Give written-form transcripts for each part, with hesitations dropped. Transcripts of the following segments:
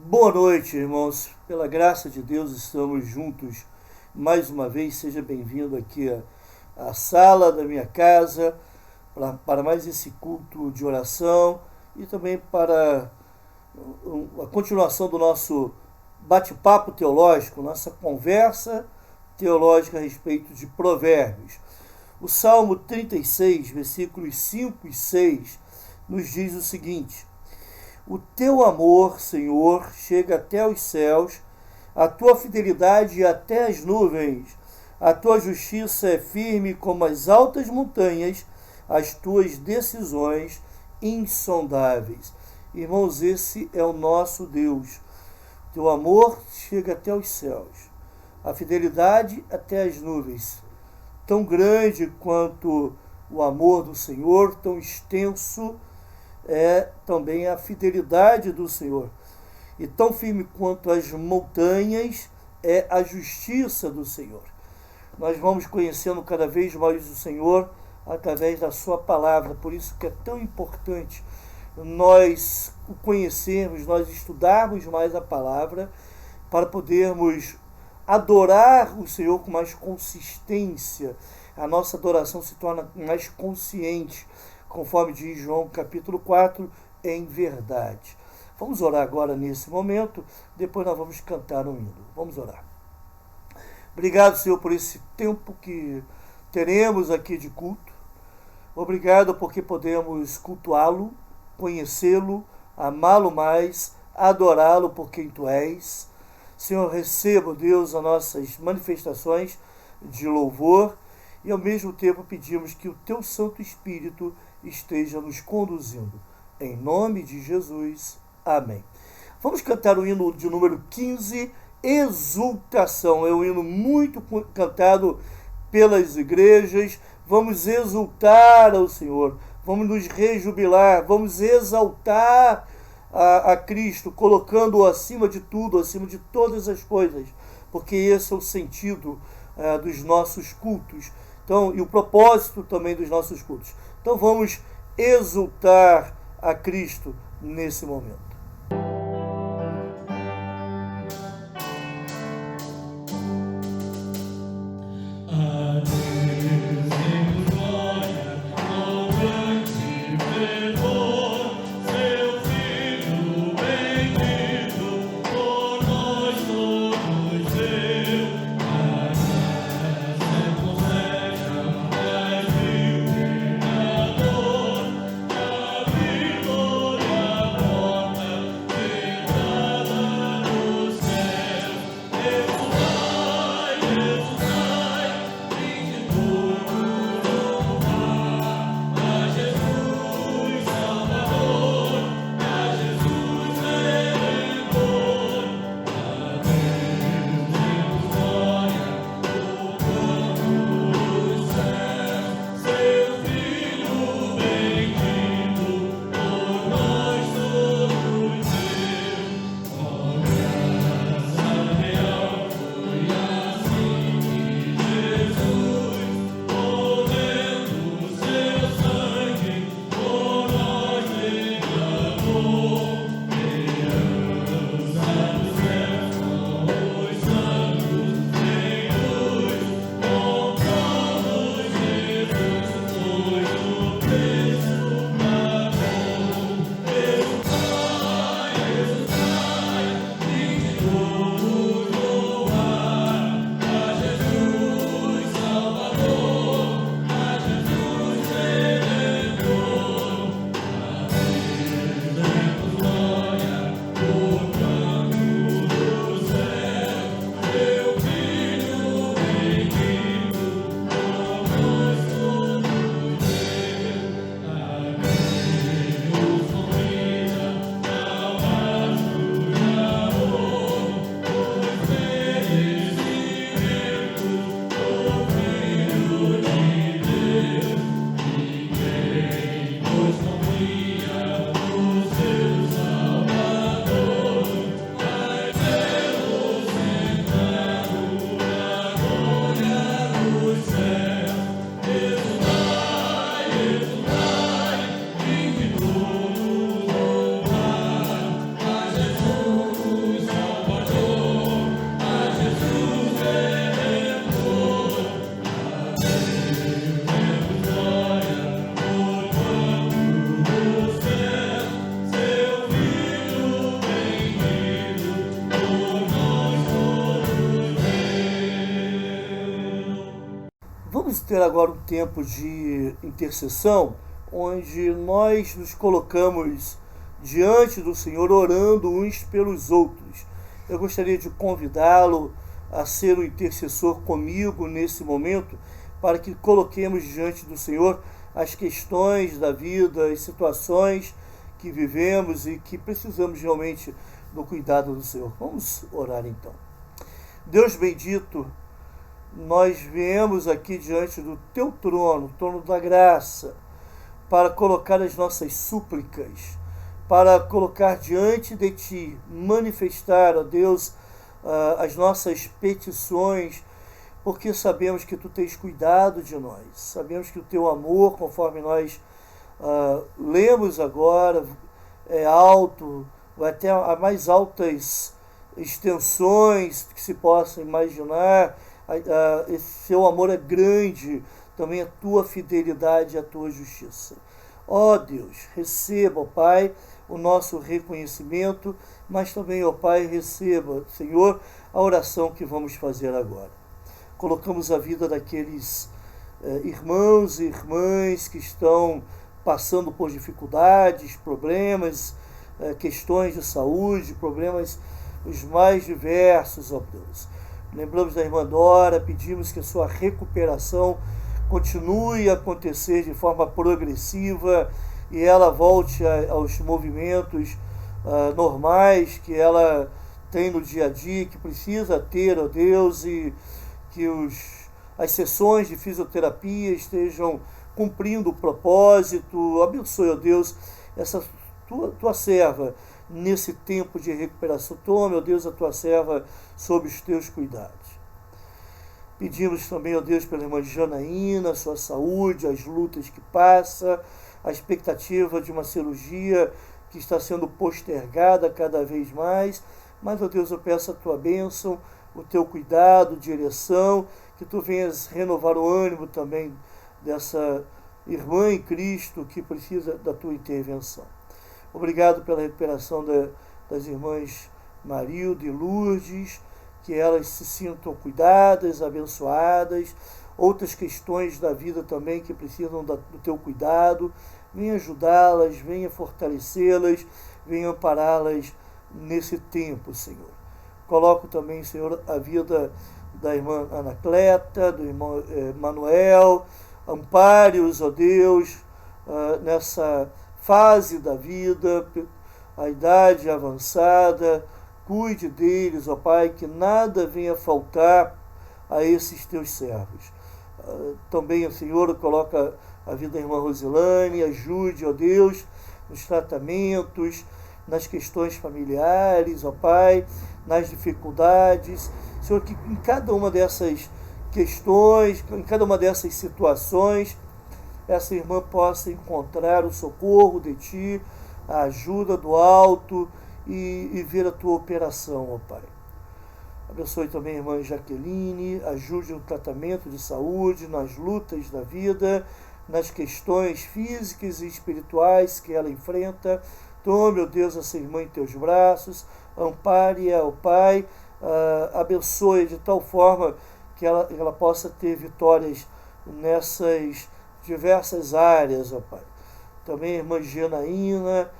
Boa noite, irmãos. Pela graça de Deus, estamos juntos mais uma vez. Seja bem-vindo aqui à sala da minha casa para mais esse culto de oração e também para a continuação do nosso bate-papo teológico, nossa conversa teológica a respeito de Provérbios. O Salmo 36, versículos 5 e 6, nos diz o seguinte: O teu amor, Senhor, chega até os céus, a tua fidelidade até as nuvens. A tua justiça é firme como as altas montanhas, as tuas decisões insondáveis. Irmãos, esse é o nosso Deus. Teu amor chega até os céus, a fidelidade até as nuvens. Tão grande quanto o amor do Senhor, tão extenso é também a fidelidade do Senhor. E tão firme quanto as montanhas é a justiça do Senhor. Nós vamos conhecendo cada vez mais o Senhor através da sua palavra. Por isso que é tão importante nós o conhecermos, nós estudarmos mais a palavra, para podermos adorar o Senhor com mais consistência. A nossa adoração se torna mais consciente, conforme diz João capítulo 4, em verdade. Vamos orar agora nesse momento, depois nós vamos cantar um hino. Vamos orar. Obrigado, Senhor, por esse tempo que teremos aqui de culto. Obrigado porque podemos cultuá-lo, conhecê-lo, amá-lo mais, adorá-lo por quem Tu és. Senhor, receba, Deus, as nossas manifestações de louvor e ao mesmo tempo pedimos que o Teu Santo Espírito esteja nos conduzindo. Em nome de Jesus. Amém. Vamos cantar o hino de número 15, Exultação. É um hino muito cantado pelas igrejas. Vamos exultar ao Senhor, vamos nos rejubilar, vamos exaltar a Cristo, colocando-o acima de tudo, acima de todas as coisas, porque esse é o sentido dos nossos cultos. Então, e o propósito também dos nossos cultos. Então vamos exultar a Cristo nesse momento. ter agora um tempo de intercessão, onde nós nos colocamos diante do Senhor, orando uns pelos outros. Eu gostaria de convidá-lo a ser o intercessor comigo nesse momento, para que coloquemos diante do Senhor as questões da vida, as situações que vivemos e que precisamos realmente do cuidado do Senhor. Vamos orar então. Deus bendito, nós viemos aqui diante do teu trono, trono da graça, para colocar as nossas súplicas, para colocar diante de ti, manifestar, ó Deus, as nossas petições, porque sabemos que tu tens cuidado de nós, sabemos que o teu amor, conforme nós lemos agora, é alto, vai até a mais altas extensões que se possa imaginar. Esse seu amor é grande, também a tua fidelidade e a tua justiça. Ó Deus, receba, ó Pai, o nosso reconhecimento, mas também, ó Pai, receba, Senhor, a oração que vamos fazer agora. Colocamos a vida daqueles irmãos e irmãs que estão passando por dificuldades, problemas, questões de saúde, problemas os mais diversos, ó Deus. Lembramos da irmã Dora, pedimos que a sua recuperação continue a acontecer de forma progressiva e ela volte aos movimentos normais que ela tem no dia a dia, que precisa ter, ó Deus, e que as sessões de fisioterapia estejam cumprindo o propósito. Abençoe, ó Deus, essa tua serva nesse tempo de recuperação. Tome, ó Deus, a tua serva sob os teus cuidados. Pedimos também, ó Deus, pela irmã Janaína, sua saúde, as lutas que passa, a expectativa de uma cirurgia que está sendo postergada cada vez mais. Mas, ó Deus, eu peço a tua bênção, o teu cuidado, direção, que tu venhas renovar o ânimo também dessa irmã em Cristo que precisa da tua intervenção. Obrigado pela recuperação das irmãs Marilda e Lourdes, que elas se sintam cuidadas, abençoadas. Outras questões da vida também que precisam do teu cuidado. Venha ajudá-las, venha fortalecê-las, venha ampará-las nesse tempo, Senhor. Coloco também, Senhor, a vida da irmã Anacleta, do irmão Manuel. Ampare-os, ó Deus, nessa fase da vida, a idade avançada. Cuide deles, ó Pai, que nada venha faltar a esses teus servos. Também o Senhor coloca a vida da irmã Rosilane, ajude, ó Deus, nos tratamentos, nas questões familiares, ó Pai, nas dificuldades. Senhor, que em cada uma dessas questões, em cada uma dessas situações, essa irmã possa encontrar o socorro de Ti, a ajuda do alto e ver a Tua operação, ó Pai. Abençoe também a irmã Jaqueline, ajude no tratamento de saúde, nas lutas da vida, nas questões físicas e espirituais que ela enfrenta. Tome, ó Deus, essa irmã em Teus braços, ampare-a, ó Pai, abençoe de tal forma que ela possa ter vitórias nessas diversas áreas, ó Pai. Também a irmã Janaína,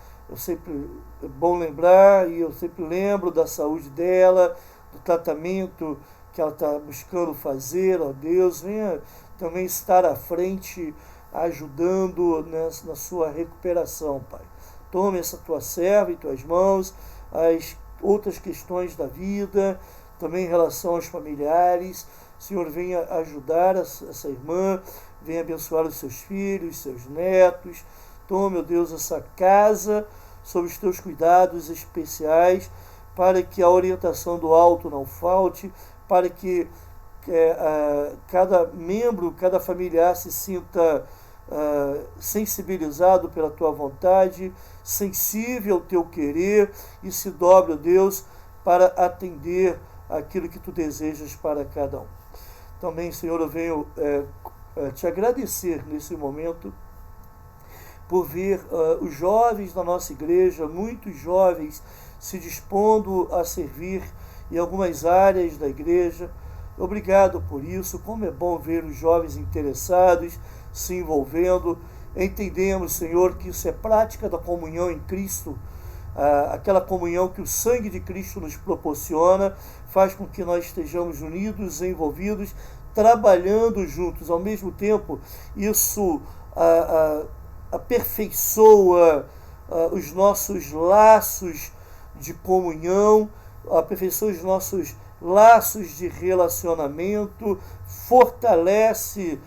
é bom lembrar, e eu sempre lembro da saúde dela, do tratamento que ela está buscando fazer, ó Deus. Venha também estar à frente, ajudando na sua recuperação, Pai. Tome essa tua serva em tuas mãos, as outras questões da vida, também em relação aos familiares. Senhor, venha ajudar essa irmã, venha abençoar os seus filhos, seus netos. Tome, ó Deus, essa casa sob os teus cuidados especiais, para que a orientação do alto não falte, para que cada membro, cada familiar se sinta sensibilizado pela tua vontade, sensível ao teu querer e se dobre, ó Deus, para atender aquilo que tu desejas para cada um. Também, Senhor, eu venho te agradecer nesse momento por ver os jovens da nossa igreja, muitos jovens se dispondo a servir em algumas áreas da igreja. Obrigado por isso. Como é bom ver os jovens interessados se envolvendo. Entendemos, Senhor, que isso é prática da comunhão em Cristo, aquela comunhão que o sangue de Cristo nos proporciona, faz com que nós estejamos unidos, envolvidos, trabalhando juntos. Ao mesmo tempo, isso aperfeiçoa os nossos laços de comunhão, aperfeiçoa os nossos laços de relacionamento, fortalece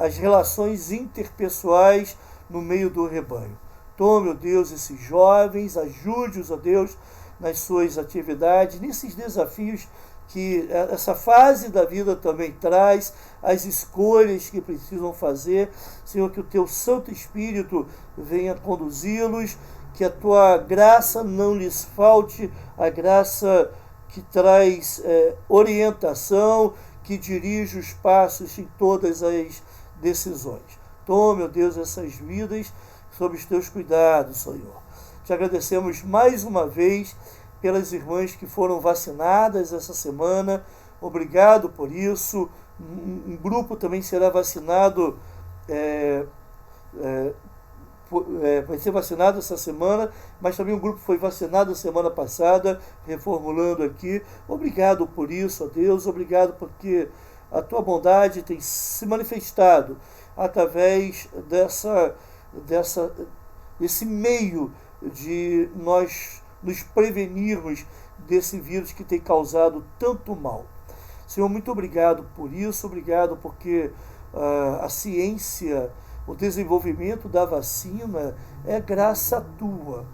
as relações interpessoais no meio do rebanho. Tome, ó Deus, esses jovens, ajude-os, ó Deus, nas suas atividades, nesses desafios que essa fase da vida também traz, as escolhas que precisam fazer. Senhor, que o teu Santo Espírito venha conduzi-los, que a tua graça não lhes falte, a graça que traz orientação, que dirige os passos em todas as decisões. Tome, ó Deus, essas vidas sob os teus cuidados, Senhor. Te agradecemos mais uma vez pelas irmãs que foram vacinadas essa semana. Obrigado por isso. Um grupo também será vacinado, vai ser vacinado essa semana, mas também um grupo foi vacinado semana passada, reformulando aqui. Obrigado por isso, ó Deus. Obrigado porque a tua bondade tem se manifestado através desse meio de nós nos prevenirmos desse vírus que tem causado tanto mal. Senhor, muito obrigado por isso, obrigado porque a ciência, o desenvolvimento da vacina é graça tua,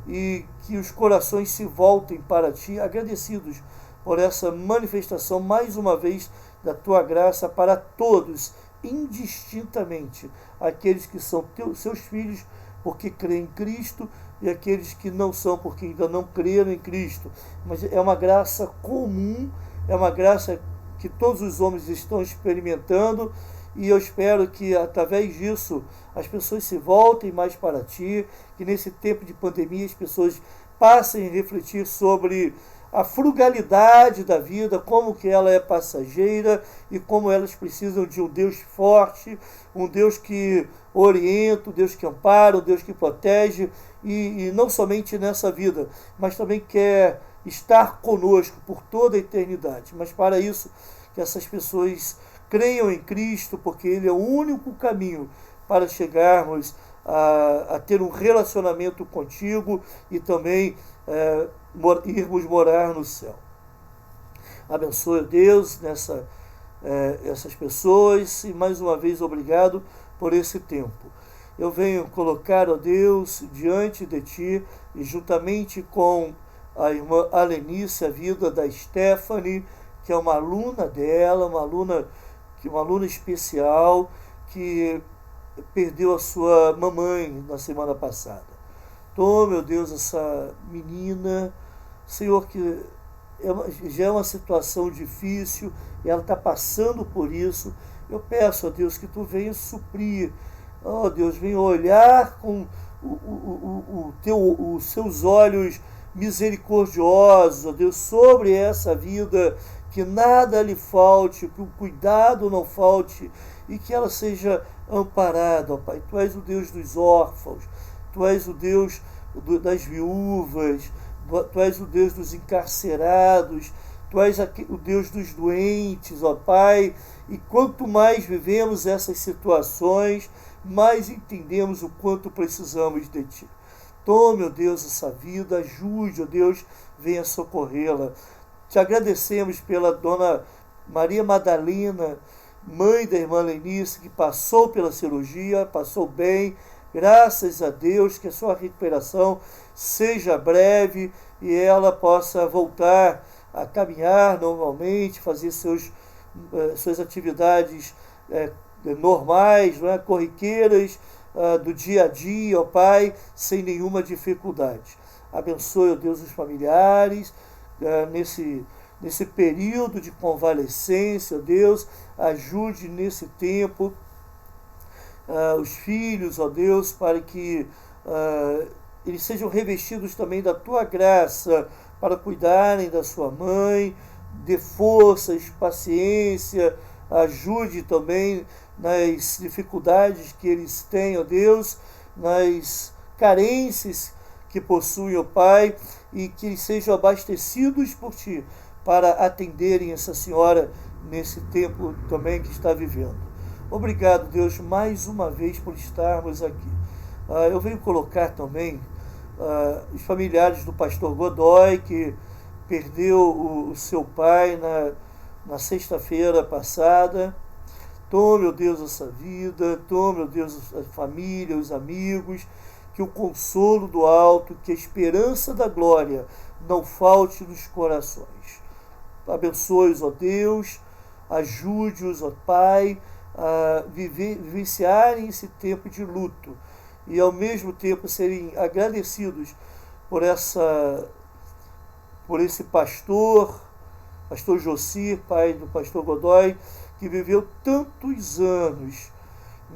e que os corações se voltem para ti, agradecidos por essa manifestação mais uma vez da tua graça para todos, indistintamente, aqueles que são seus filhos porque creem em Cristo e aqueles que não são porque ainda não creram em Cristo. Mas é uma graça comum, é uma graça que todos os homens estão experimentando, e eu espero que através disso as pessoas se voltem mais para ti, que nesse tempo de pandemia as pessoas passem a refletir sobre a frugalidade da vida, como que ela é passageira e como elas precisam de um Deus forte, um Deus que orienta, um Deus que ampara, um Deus que protege, e não somente nessa vida, mas também quer estar conosco por toda a eternidade. Mas para isso, que essas pessoas creiam em Cristo, porque Ele é o único caminho para chegarmos a ter um relacionamento contigo e também irmos morar no céu. Abençoe, Deus, essas pessoas, e mais uma vez obrigado por esse tempo. Eu venho colocar, ó Deus, diante de ti, e juntamente com a irmã Alenice, a vida da Stephanie, que é uma aluna dela, uma aluna especial, que perdeu a sua mamãe na semana passada. Tome, meu Deus, essa menina, Senhor, que já é uma situação difícil, e ela está passando por isso. Eu peço, ó Deus, que tu venha suprir, ó Deus, venha olhar com os seus olhos misericordiosos, ó Deus, sobre essa vida, que nada lhe falte, que o cuidado não falte, e que ela seja amparada, ó Pai. Tu és o Deus dos órfãos, Tu és o Deus das viúvas, Tu és o Deus dos encarcerados, Tu és o Deus dos doentes, ó Pai. E quanto mais vivemos essas situações, mais entendemos o quanto precisamos de Ti. Tome, ó Deus, essa vida, ajude, ó Deus, venha socorrê-la. Te agradecemos pela Dona Maria Madalena, mãe da irmã Lenice, que passou pela cirurgia, passou bem, graças a Deus, que a sua recuperação seja breve e ela possa voltar a caminhar normalmente, fazer suas atividades normais, não é? Corriqueiras, do dia a dia, ó Pai, sem nenhuma dificuldade. Abençoe, ó Deus, os familiares, nesse período de convalescência, ó Deus, ajude nesse tempo os filhos, ó Deus, para que eles sejam revestidos também da Tua graça, para cuidarem da sua mãe, dê forças, paciência, ajude também nas dificuldades que eles têm, ó Deus, nas carências que possuem, ó Pai, e que eles sejam abastecidos por Ti para atenderem essa senhora nesse tempo também que está vivendo. Obrigado, Deus, mais uma vez por estarmos aqui. Eu venho colocar também os familiares do pastor Godoy, que perdeu o seu pai na sexta-feira passada. Tome, ó Deus, essa vida, tome, ó Deus, a família, os amigos, que o consolo do alto, que a esperança da glória não falte nos corações. Abençoe-os, ó Deus, ajude-os, ó Pai, a vivenciarem esse tempo de luto e ao mesmo tempo serem agradecidos por esse pastor Josir, pai do pastor Godoy, que viveu tantos anos,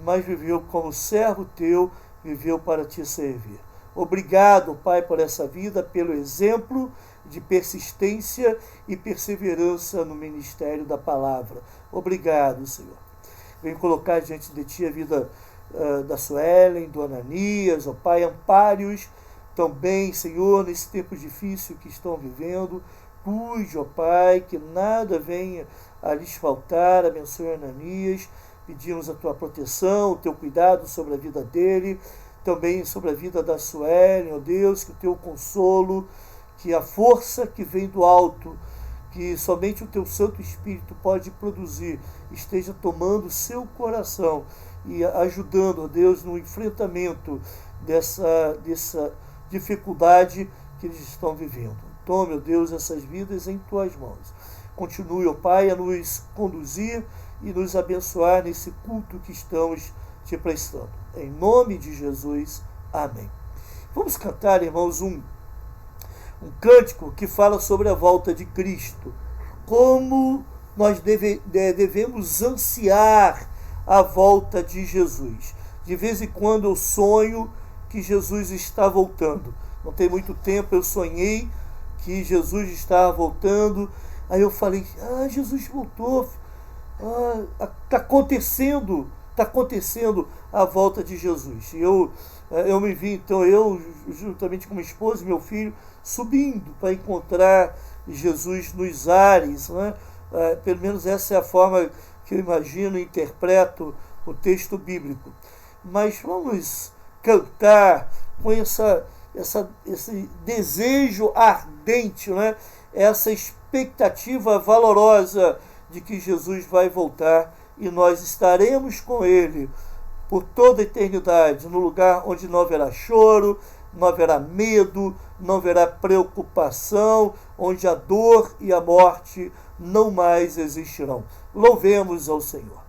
mas viveu como servo teu, viveu para te servir. Obrigado, Pai, por essa vida, pelo exemplo de persistência e perseverança no ministério da palavra. Obrigado, Senhor. Venho colocar diante de Ti a vida da Suelen, do Ananias, ó Pai, ampare-os também, Senhor, nesse tempo difícil que estão vivendo. Cuide, ó Pai, que nada venha a lhes faltar. Abençoe Ananias. Pedimos a Tua proteção, o Teu cuidado sobre a vida dele, também sobre a vida da Suelen, ó Deus, que o Teu consolo, que a força que vem do alto, que somente o Teu Santo Espírito pode produzir, esteja tomando seu coração e ajudando, ó Deus, no enfrentamento dessa dificuldade que eles estão vivendo. Tome, ó Deus, essas vidas em Tuas mãos. Continue, ó Pai, a nos conduzir e nos abençoar nesse culto que estamos Te prestando. Em nome de Jesus. Amém. Vamos cantar, irmãos, um cântico que fala sobre a volta de Cristo. Como nós devemos ansiar a volta de Jesus. De vez em quando eu sonho que Jesus está voltando. Não tem muito tempo eu sonhei que Jesus estava voltando. Aí eu falei, Jesus voltou. Está acontecendo a volta de Jesus. E eu me vi, então, juntamente com minha esposa e meu filho, subindo para encontrar Jesus nos ares, né? Pelo menos essa é a forma que eu imagino e interpreto o texto bíblico. Mas vamos cantar com esse desejo ardente, né? Essa expectativa valorosa de que Jesus vai voltar e nós estaremos com Ele por toda a eternidade, no lugar onde não haverá choro, não haverá medo, não haverá preocupação, onde a dor e a morte não mais existirão. Louvemos ao Senhor.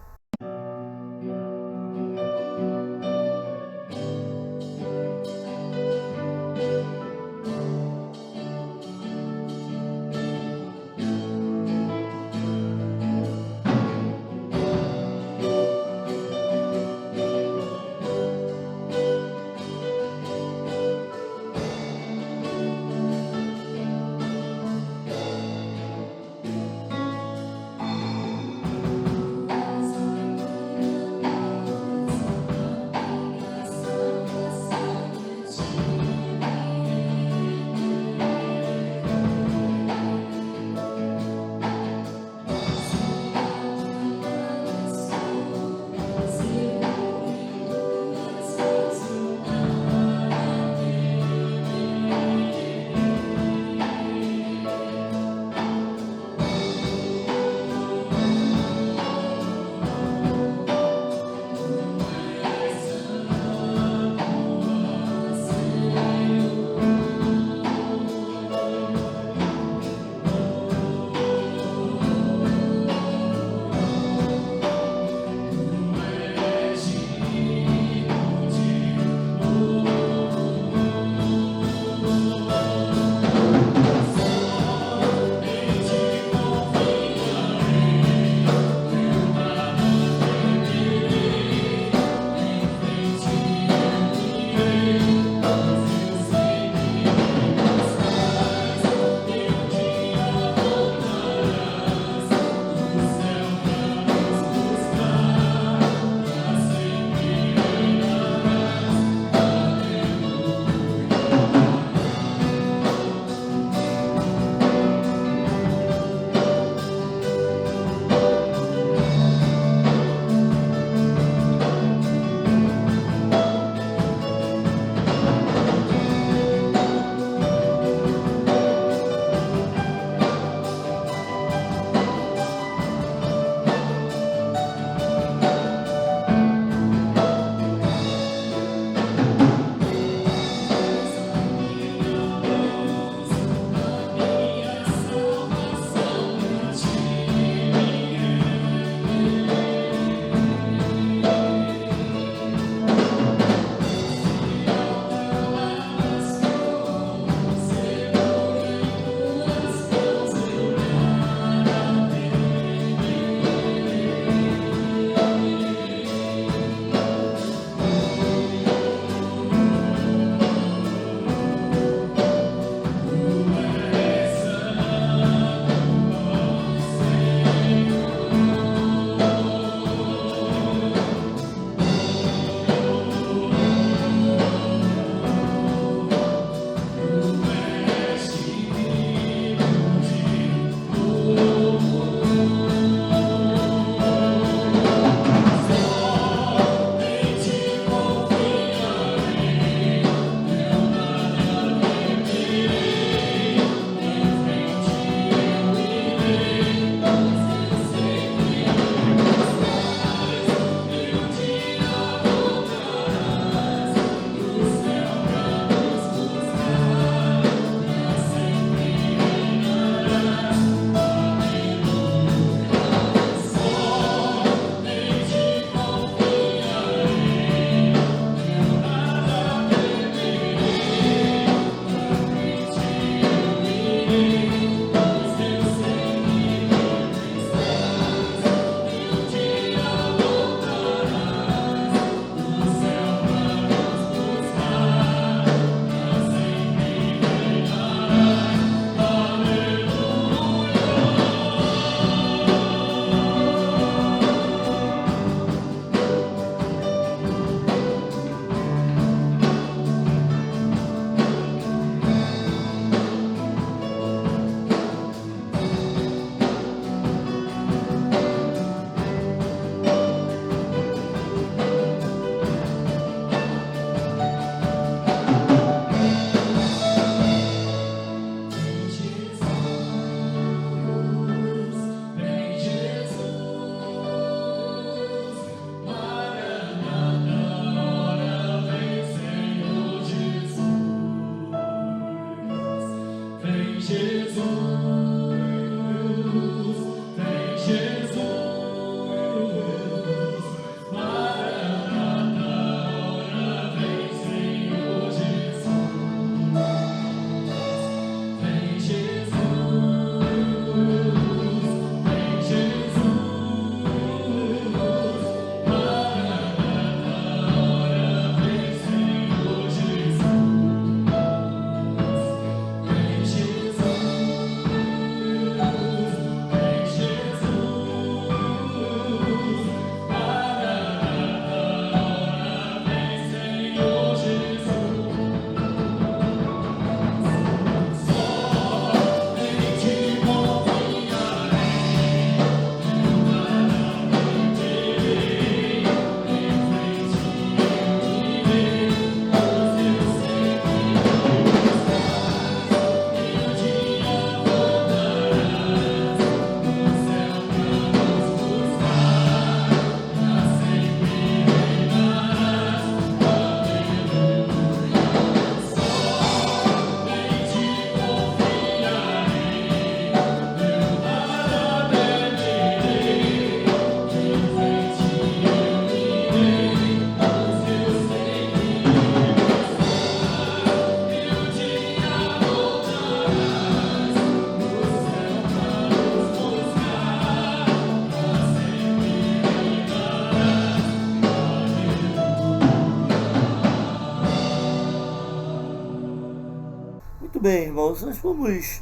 Muito bem, irmãos, nós vamos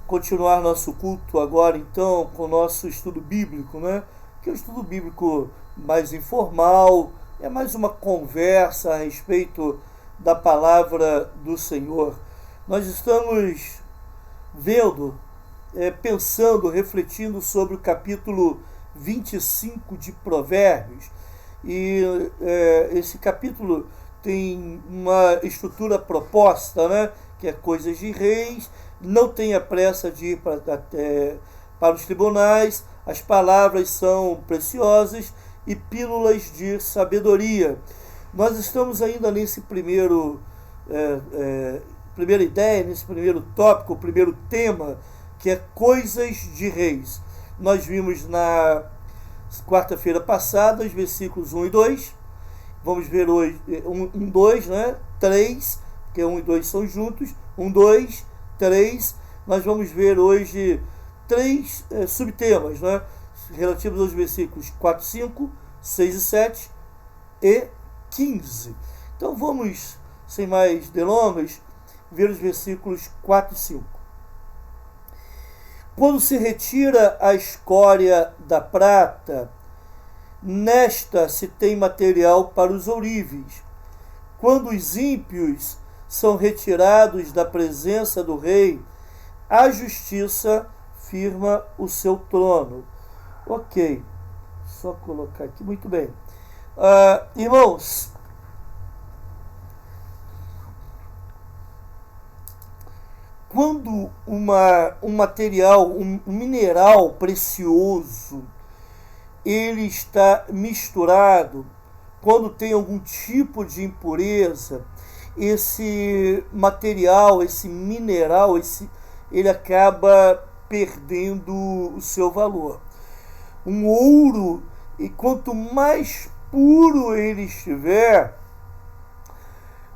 continuar nosso culto agora, então, com o nosso estudo bíblico, né? Que é um estudo bíblico mais informal, é mais uma conversa a respeito da palavra do Senhor. Nós estamos vendo, pensando, refletindo sobre o capítulo 25 de Provérbios. E esse capítulo tem uma estrutura proposta, né? Que é coisas de reis, não tenha pressa de ir para os tribunais, as palavras são preciosas e pílulas de sabedoria. Nós estamos ainda nesse primeira ideia, nesse primeiro tópico, o primeiro tema, que é coisas de reis. Nós vimos na quarta-feira passada os versículos 1 e 2, vamos ver hoje 2, né? 3, porque 1 e 2 são juntos, 1, 2, 3, nós vamos ver hoje 3 subtemas, né? Relativos aos versículos 4, 5, 6 e 7 e 15. Então vamos, sem mais delongas, ver os versículos 4 e 5. Quando se retira a escória da prata, nesta se tem material para os ourives. Quando os ímpios são retirados da presença do rei, a justiça firma o seu trono. Ok, só colocar aqui, muito bem. Irmãos, quando um material, um mineral precioso, ele está misturado, quando tem algum tipo de impureza, esse material, esse mineral, ele acaba perdendo o seu valor. Um ouro, e quanto mais puro ele estiver,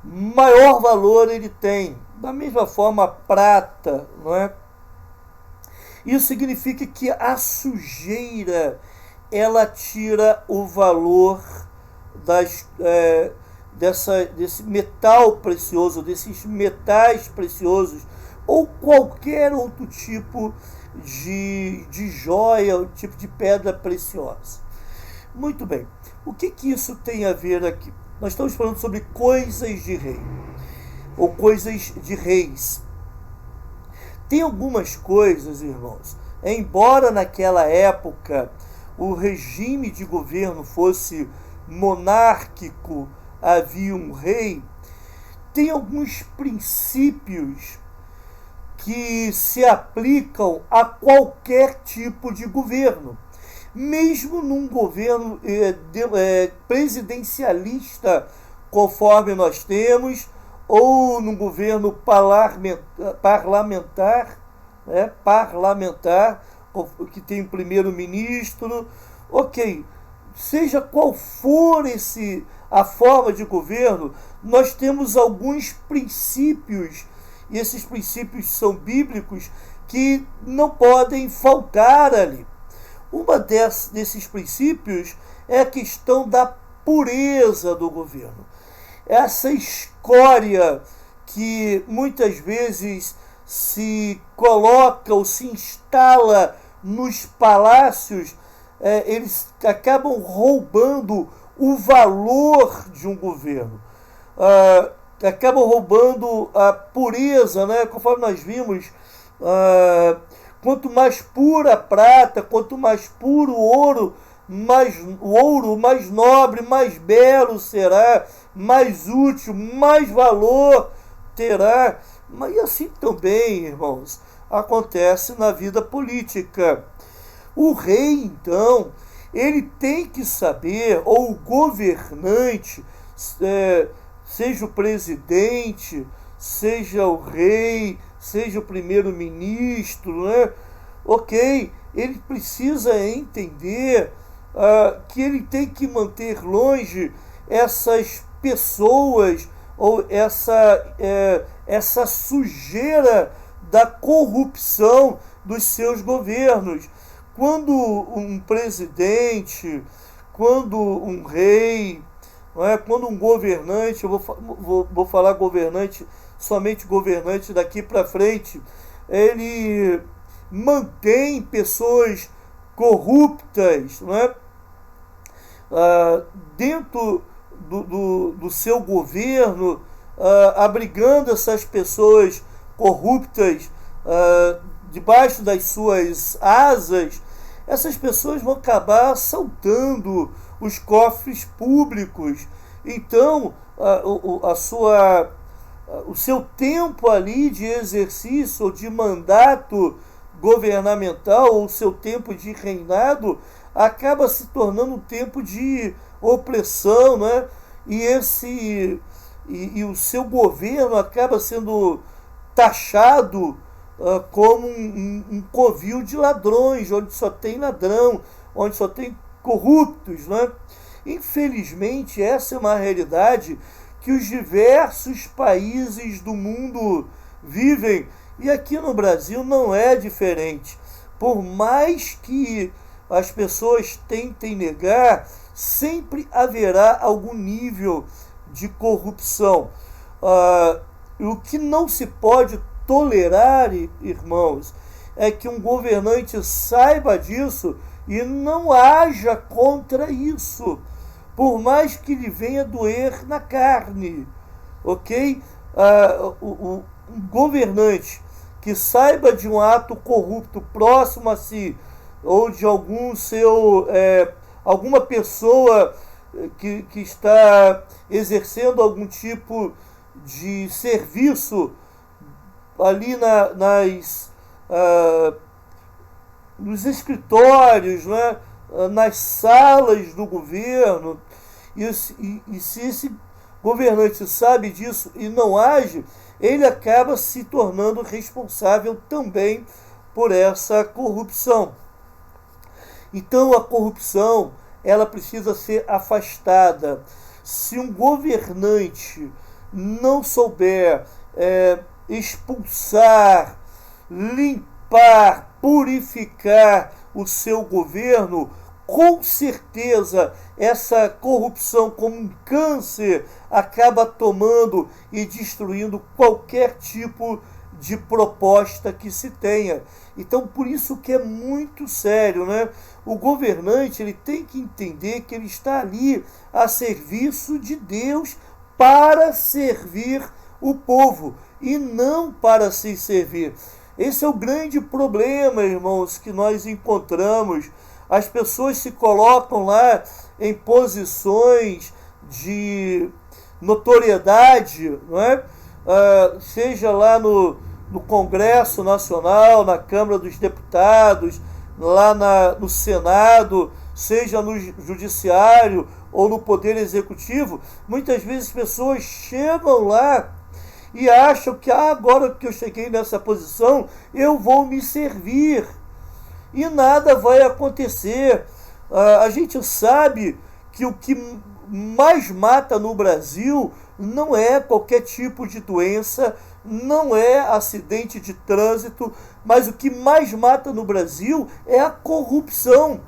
maior valor ele tem. Da mesma forma, a prata, não é? Isso significa que a sujeira, ela tira o valor desse metal precioso, desses metais preciosos, ou qualquer outro tipo de joia, ou tipo de pedra preciosa. Muito bem. O que isso tem a ver aqui? Nós estamos falando sobre coisas de rei, ou coisas de reis. Tem algumas coisas, irmãos, embora naquela época o regime de governo fosse monárquico, havia um rei, tem alguns princípios que se aplicam a qualquer tipo de governo. Mesmo num governo presidencialista, conforme nós temos, ou num governo parlamentar, né, que tem um primeiro-ministro, ok, seja qual for a forma de governo, nós temos alguns princípios, e esses princípios são bíblicos, que não podem faltar ali. Desses princípios é a questão da pureza do governo. Essa escória que muitas vezes se coloca ou se instala nos palácios, eles acabam roubando o valor de um governo, acabam roubando a pureza, né? Conforme nós vimos, quanto mais pura a prata, quanto mais puro o ouro, mais nobre, mais belo será, mais útil, mais valor terá. Mas assim também, irmãos, acontece na vida política. O rei, então, ele tem que saber, ou o governante, seja o presidente, seja o rei, seja o primeiro-ministro, né? Ok, ele precisa entender que ele tem que manter longe essas pessoas ou essa sujeira da corrupção dos seus governos. Quando um presidente, quando um rei, não é? Quando um governante, eu vou falar governante, somente governante daqui para frente, ele mantém pessoas corruptas, não é? Dentro do seu governo, abrigando essas pessoas corruptas debaixo das suas asas, essas pessoas vão acabar assaltando os cofres públicos. Então, o seu tempo ali de exercício ou de mandato governamental, ou o seu tempo de reinado, acaba se tornando um tempo de opressão, né? E o seu governo acaba sendo taxado como um covil de ladrões, onde só tem ladrão, onde só tem corruptos, né? Infelizmente, essa é uma realidade que os diversos países do mundo vivem, e aqui no Brasil não é diferente. Por mais que as pessoas tentem negar, sempre haverá algum nível de corrupção. O que não se pode tolerar, irmãos, é que um governante saiba disso e não haja contra isso, por mais que lhe venha doer na carne, ok? Um governante que saiba de um ato corrupto próximo a si, ou de alguma pessoa que está exercendo algum tipo de serviço ali nos escritórios, né? Nas salas do governo, e se esse governante sabe disso e não age, ele acaba se tornando responsável também por essa corrupção. Então a corrupção, ela precisa ser afastada. Se um governante não souber expulsar, limpar, purificar o seu governo, com certeza essa corrupção, como um câncer, acaba tomando e destruindo qualquer tipo de proposta que se tenha. Então, por isso que é muito sério, né? O governante, ele tem que entender que ele está ali a serviço de Deus, para servir o povo e não para se servir. Esse é o grande problema, irmãos, que nós encontramos. As pessoas se colocam lá em posições de notoriedade, não é? Seja lá no Congresso Nacional, na Câmara dos Deputados, lá no Senado, seja no Judiciário ou no Poder Executivo. Muitas vezes pessoas chegam lá e acham que agora que eu cheguei nessa posição, eu vou me servir. E nada vai acontecer. A gente sabe que o que mais mata no Brasil não é qualquer tipo de doença, não é acidente de trânsito, mas o que mais mata no Brasil é a corrupção.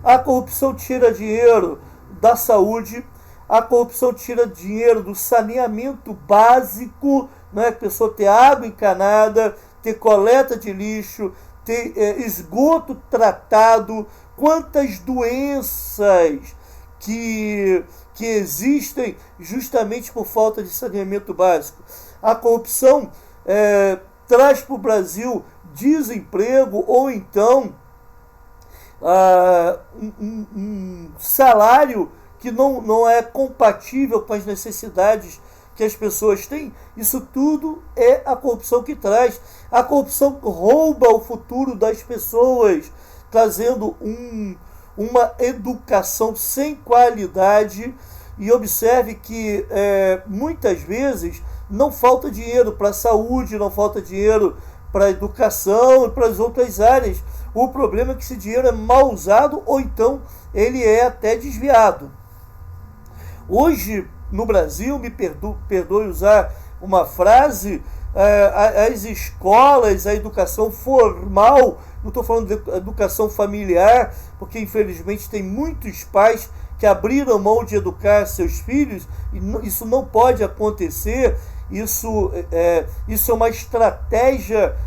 A corrupção tira dinheiro da saúde, a corrupção tira dinheiro do saneamento básico, né? A pessoa ter água encanada, ter coleta de lixo, ter esgoto tratado. Quantas doenças que existem justamente por falta de saneamento básico. A corrupção traz para o Brasil desemprego ou então um salário que não é compatível com as necessidades que as pessoas têm. Isso tudo é a corrupção que traz. A corrupção rouba o futuro das pessoas, trazendo uma educação sem qualidade. E observe que muitas vezes não falta dinheiro para a saúde, não falta dinheiro para a educação e para as outras áreas. O problema é que esse dinheiro é mal usado ou então ele é até desviado. Hoje, no Brasil, me perdoe usar uma frase, as escolas, a educação formal, não estou falando de educação familiar, porque infelizmente tem muitos pais que abriram mão de educar seus filhos, e isso não pode acontecer. Isso é uma estratégia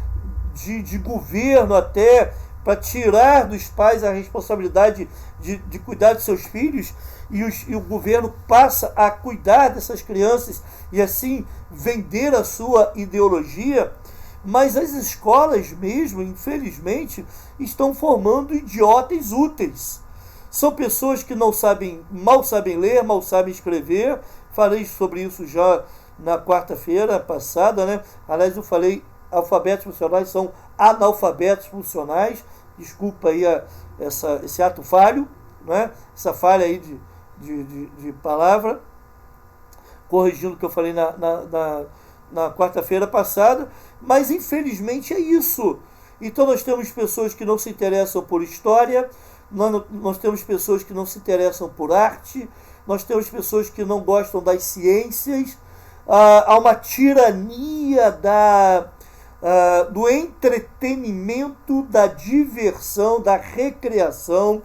de governo até para tirar dos pais a responsabilidade de cuidar de seus filhos, e o governo passa a cuidar dessas crianças e assim vender a sua ideologia. Mas as escolas mesmo, infelizmente, estão formando idiotas úteis. São pessoas que mal sabem ler, mal sabem escrever. Falei sobre isso já na quarta-feira passada, né? Aliás, eu falei alfabetos funcionais são analfabetos funcionais. Desculpa aí esse ato falho, né? Essa falha aí de palavra, corrigindo o que eu falei na quarta-feira passada. Mas infelizmente é isso. Então nós temos pessoas que não se interessam por história, nós temos pessoas que não se interessam por arte, nós temos pessoas que não gostam das ciências. Há uma tirania do entretenimento, da diversão, da recreação.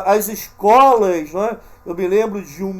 As escolas, né? Eu me lembro de um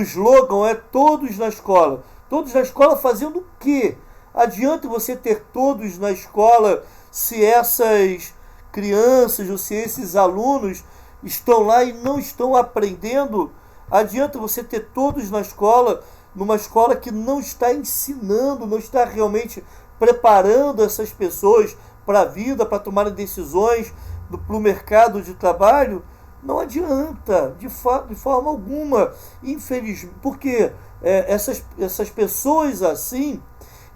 slogan, todos na escola. Todos na escola fazendo o quê? Adianta você ter todos na escola se essas crianças ou se esses alunos estão lá e não estão aprendendo? Adianta você ter todos na escola, numa escola que não está ensinando, não está realmente preparando essas pessoas para a vida, para tomarem decisões para o mercado de trabalho? Não adianta, de forma alguma. Infelizmente, porque essas pessoas assim,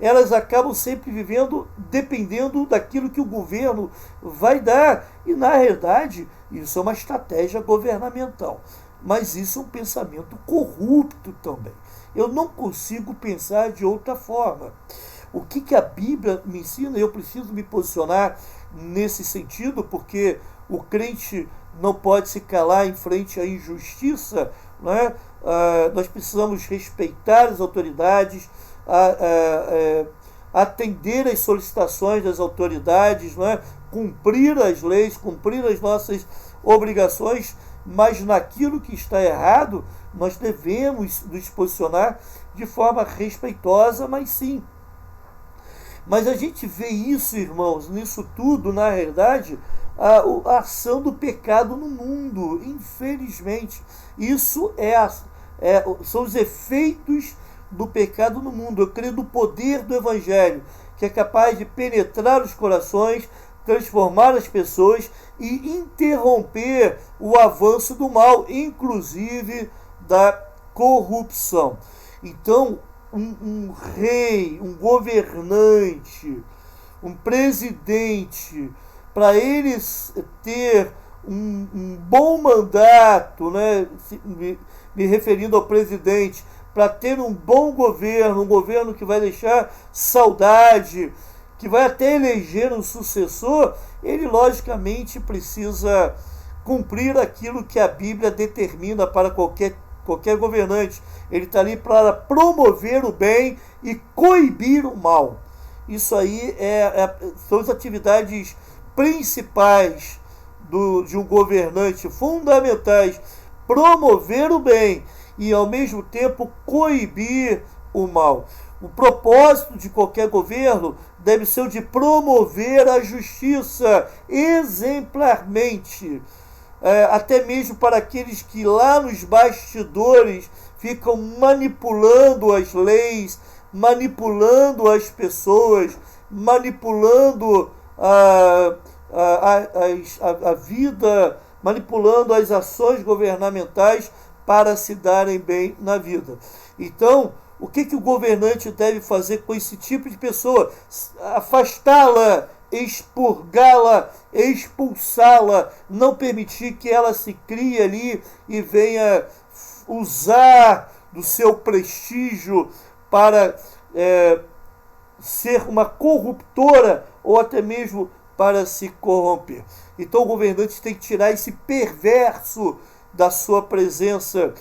elas acabam sempre dependendo daquilo que o governo vai dar. E, na realidade, isso é uma estratégia governamental. Mas isso é um pensamento corrupto também. Eu não consigo pensar de outra forma. O que a Bíblia me ensina, eu preciso me posicionar nesse sentido, porque o crente não pode se calar em frente à injustiça, né? Nós precisamos respeitar as autoridades, atender às solicitações das autoridades, né? Cumprir as leis, cumprir as nossas obrigações, mas naquilo que está errado, nós devemos nos posicionar de forma respeitosa, mas sim. Mas a gente vê isso, irmãos, nisso tudo, na realidade, a ação do pecado no mundo, infelizmente. Isso são os efeitos do pecado no mundo. Eu creio no poder do Evangelho, que é capaz de penetrar os corações, transformar as pessoas e interromper o avanço do mal, inclusive da corrupção. Então, um rei, um governante, um presidente, para eles ter um bom mandato, né? Me referindo ao presidente, para ter um bom governo, um governo que vai deixar saudade, que vai até eleger um sucessor, ele logicamente precisa cumprir aquilo que a Bíblia determina para qualquer governante. Ele está ali para promover o bem e coibir o mal. Isso aí são as atividades principais de um governante, fundamentais: promover o bem e, ao mesmo tempo, coibir o mal. O propósito de qualquer governo deve ser o de promover a justiça exemplarmente, até mesmo para aqueles que lá nos bastidores ficam manipulando as leis, manipulando as pessoas, manipulando a vida, manipulando as ações governamentais para se darem bem na vida. Então, o que o governante deve fazer com esse tipo de pessoa? Afastá-la, expurgá-la, expulsá-la, não permitir que ela se crie ali e venha usar do seu prestígio para ser uma corruptora ou até mesmo para se corromper. Então o governante tem que tirar esse perverso da sua presença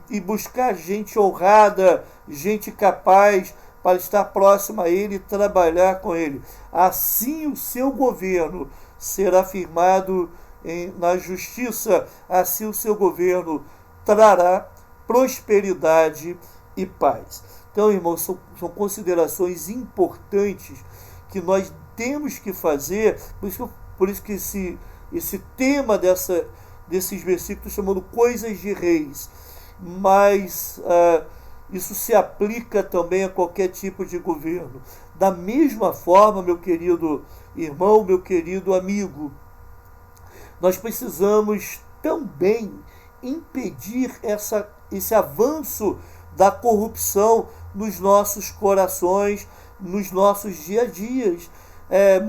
e buscar gente honrada, gente capaz para estar próximo a ele e trabalhar com ele. Assim o seu governo será firmado na justiça, assim o seu governo trará prosperidade e paz. Então, irmãos, são considerações importantes que nós temos que fazer, por isso que esse tema desses versículos chamando Coisas de Reis, mas isso se aplica também a qualquer tipo de governo. Da mesma forma, meu querido irmão, meu querido amigo, nós precisamos também impedir esse avanço da corrupção nos nossos corações, nos nossos dia a dias.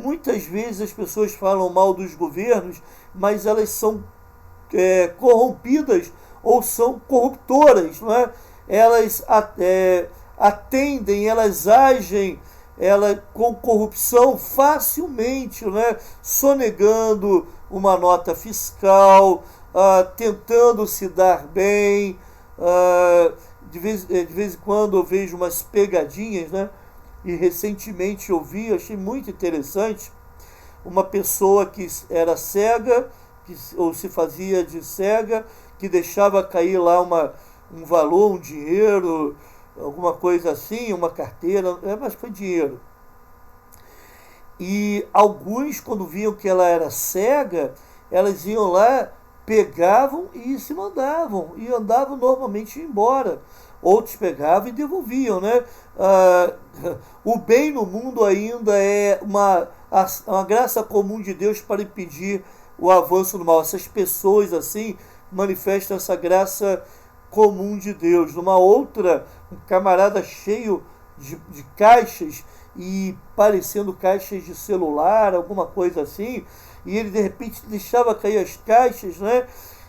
Muitas vezes as pessoas falam mal dos governos, mas elas são corrompidas ou são corruptoras, não é? Elas atendem, elas agem com corrupção facilmente, né? Sonegando uma nota fiscal, tentando se dar bem. De vez em quando eu vejo umas pegadinhas, né? E recentemente eu vi, achei muito interessante, uma pessoa que era cega, ou se fazia de cega, que deixava cair lá um valor, um dinheiro, alguma coisa assim, uma carteira, mas foi dinheiro. E alguns, quando viam que ela era cega, elas iam lá, pegavam e se mandavam, e andavam normalmente embora. Outros pegavam e devolviam, né? O bem no mundo ainda é uma graça comum de Deus para impedir o avanço do mal. Essas pessoas assim manifestam essa graça comum de Deus. Numa outra, um camarada cheio de caixas e parecendo caixas de celular, alguma coisa assim, e ele de repente deixava cair as caixas, né?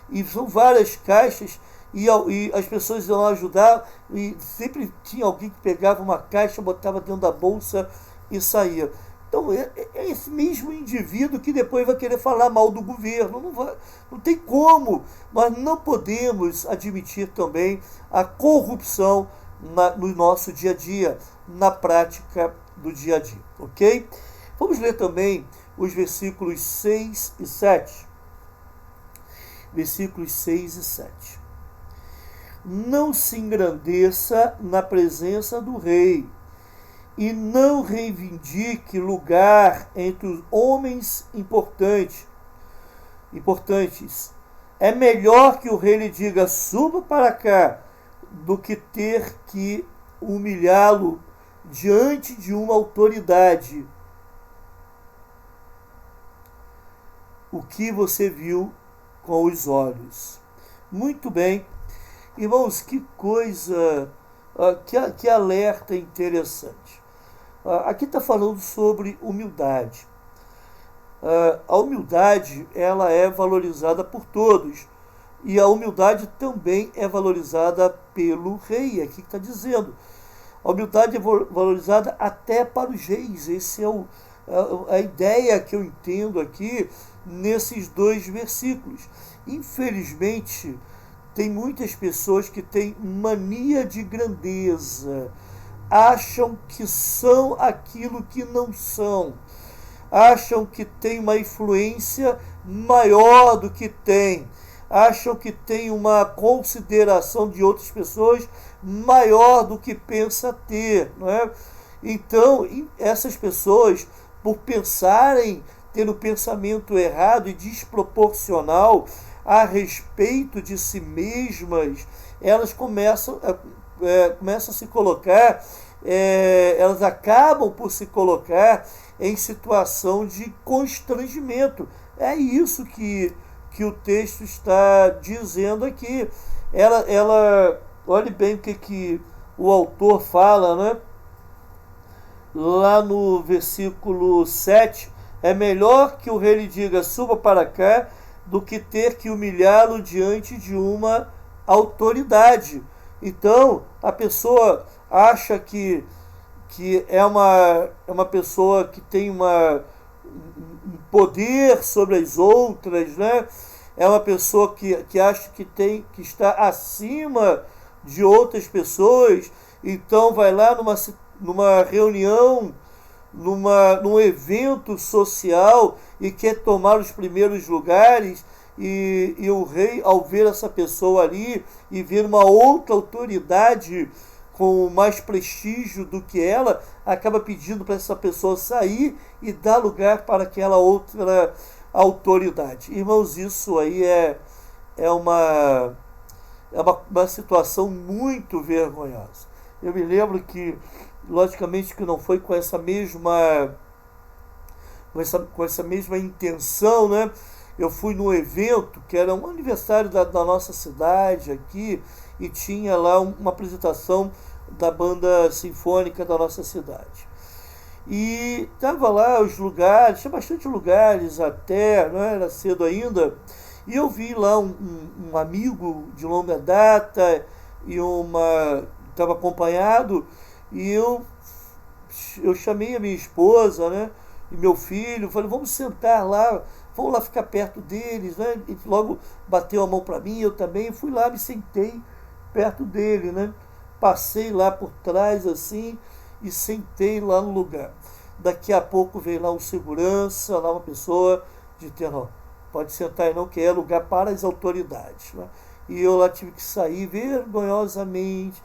E são várias caixas, e as pessoas iam lá ajudar, e sempre tinha alguém que pegava uma caixa, botava dentro da bolsa e saía. Então é esse mesmo indivíduo que depois vai querer falar mal do governo. Não tem como. Nós não podemos admitir também a corrupção no nosso dia a dia, na prática do dia a dia. Ok? Vamos ler também os versículos 6 e 7. Versículos 6 e 7. Não se engrandeça na presença do rei, e não reivindique lugar entre os homens importantes. É melhor que o rei lhe diga: suba para cá, do que ter que humilhá-lo diante de uma autoridade. O que você viu com os olhos. Muito bem. Irmãos, que coisa, que alerta interessante. Aqui está falando sobre humildade. A humildade, ela é valorizada por todos, E a humildade também é valorizada pelo rei, é aqui que está dizendo. A humildade é valorizada até para os reis. Esse é a ideia que eu entendo aqui nesses dois versículos. Infelizmente, tem muitas pessoas que têm mania de grandeza, acham que são aquilo que não são, acham que tem uma influência maior do que tem, acham que tem uma consideração de outras pessoas maior do que pensa ter, não é? Então, essas pessoas, por pensarem, ter um pensamento errado e desproporcional a respeito de si mesmas, elas começam a se colocar, elas acabam por se colocar em situação de constrangimento. É isso que o texto está dizendo aqui. Olhe bem o que o autor fala, né? Lá no versículo 7, é melhor que o rei lhe diga, suba para cá, do que ter que humilhá-lo diante de uma autoridade. Então, a pessoa acha que é uma pessoa que tem um poder sobre as outras, né? É uma pessoa que acha que está acima de outras pessoas, então vai lá numa reunião, num evento social e quer tomar os primeiros lugares, e o rei, ao ver essa pessoa ali e ver uma outra autoridade com mais prestígio do que ela, acaba pedindo para essa pessoa sair e dar lugar para aquela outra autoridade. Irmãos, isso aí é uma situação muito vergonhosa. Eu me lembro que, logicamente, que não foi com essa mesma intenção, né? Eu fui num evento que era um aniversário da nossa cidade aqui, e tinha lá uma apresentação da banda sinfônica da nossa cidade. E estava lá os lugares, tinha bastante lugares até, não era cedo ainda, e eu vi lá um amigo de longa data e estava acompanhado, e eu chamei a minha esposa, né, e meu filho, falei, vamos sentar lá, vamos lá ficar perto deles, né? E logo bateu a mão para mim, eu também fui lá, me sentei perto dele, né? Passei lá por trás assim e sentei lá no lugar. Daqui a pouco veio lá um segurança, lá uma pessoa de terror. Pode sentar aí não, que é lugar para as autoridades, né? E eu lá tive que sair vergonhosamente.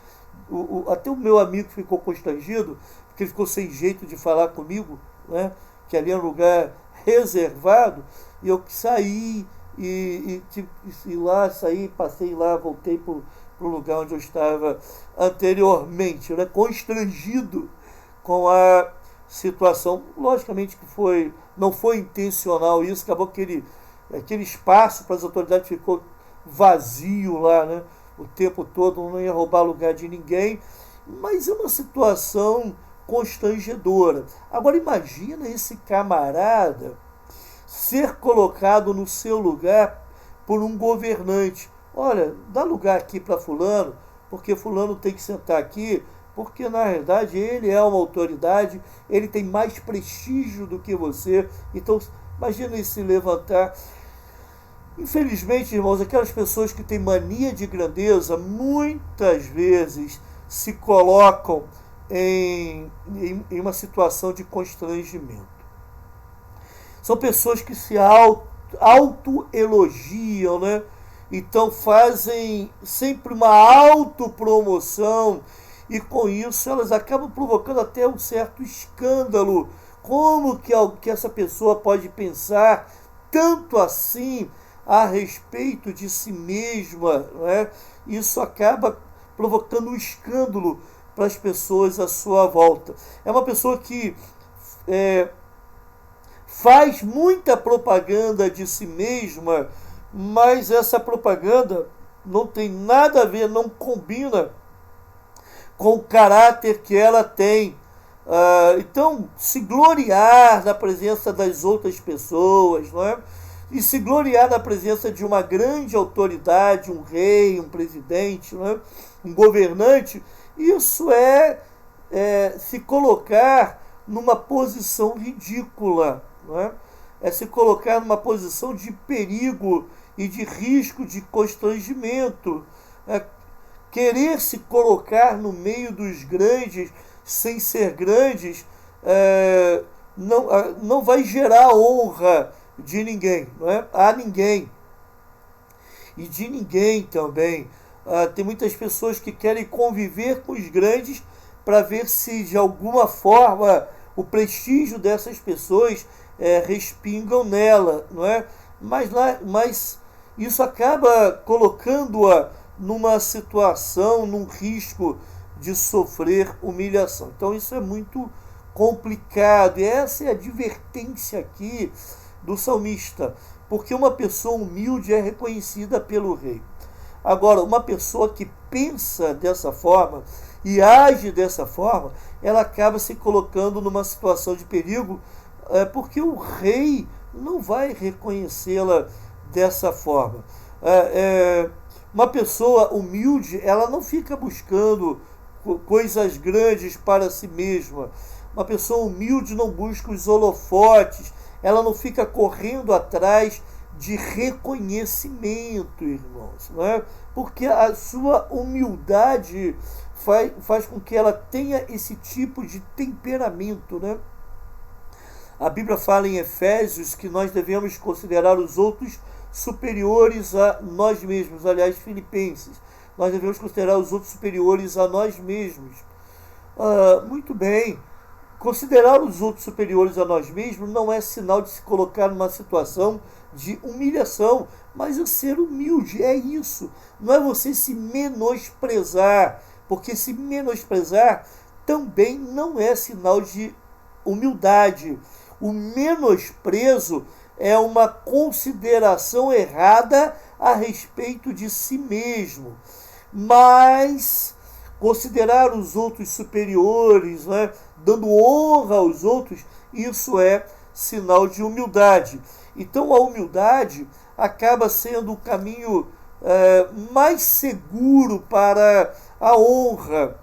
Até o meu amigo ficou constrangido, porque ele ficou sem jeito de falar comigo, né? Que ali é um lugar reservado, e eu saí e tive que ir lá, passei lá, voltei para o lugar onde eu estava anteriormente, né? Constrangido com a situação. Logicamente que não foi intencional isso, acabou que aquele espaço para as autoridades ficou vazio lá, né? O tempo todo, não ia roubar lugar de ninguém, mas é uma situação constrangedora. Agora imagina esse camarada ser colocado no seu lugar por um governante. Olha, dá lugar aqui para fulano, porque fulano tem que sentar aqui, porque na verdade ele é uma autoridade, ele tem mais prestígio do que você. Então, imagina ele se levantar. Infelizmente, irmãos, aquelas pessoas que têm mania de grandeza, muitas vezes se colocam em uma situação de constrangimento. São pessoas que se autoelogiam, né? Então fazem sempre uma autopromoção, e com isso elas acabam provocando até um certo escândalo. Como que essa pessoa pode pensar tanto assim a respeito de si mesma, né? Isso acaba provocando um escândalo para as pessoas à sua volta. É uma pessoa que faz muita propaganda de si mesma, mas essa propaganda não tem nada a ver, não combina com o caráter que ela tem. Então, se gloriar na presença das outras pessoas, não é? e se gloriar na presença de uma grande autoridade, um rei, um presidente, né? Um governante, isso é se colocar numa posição ridícula, não é? É se colocar numa posição de perigo e de risco de constrangimento. É querer se colocar no meio dos grandes sem ser grandes não vai gerar honra de ninguém, não é? A ninguém. E de ninguém também. Tem muitas pessoas que querem conviver com os grandes para ver se de alguma forma o prestígio dessas pessoas respingam nela, não é? Mas isso acaba colocando-a numa situação, num risco de sofrer humilhação. Então isso é muito complicado. E essa é a advertência aqui do salmista, porque uma pessoa humilde é reconhecida pelo rei. Agora, uma pessoa que pensa dessa forma e age dessa forma, ela acaba se colocando numa situação de perigo, porque o rei não vai reconhecê-la dessa forma. Uma pessoa humilde, ela não fica buscando coisas grandes para si mesma. Uma pessoa humilde não busca os holofotes, ela não fica correndo atrás de reconhecimento, irmãos, não é? Porque a sua humildade faz com que ela tenha esse tipo de temperamento, né? A Bíblia fala em Efésios que nós devemos considerar os outros superiores a nós mesmos. Aliás, Filipenses, nós devemos considerar os outros superiores a nós mesmos. Muito bem. Considerar os outros superiores a nós mesmos não é sinal de se colocar numa situação de humilhação, mas é ser humilde, é isso. Não é você se menosprezar, porque se menosprezar também não é sinal de humildade. O menosprezo é uma consideração errada a respeito de si mesmo. Mas considerar os outros superiores, né, dando honra aos outros, isso é sinal de humildade. Então a humildade acaba sendo o caminho mais seguro para a honra.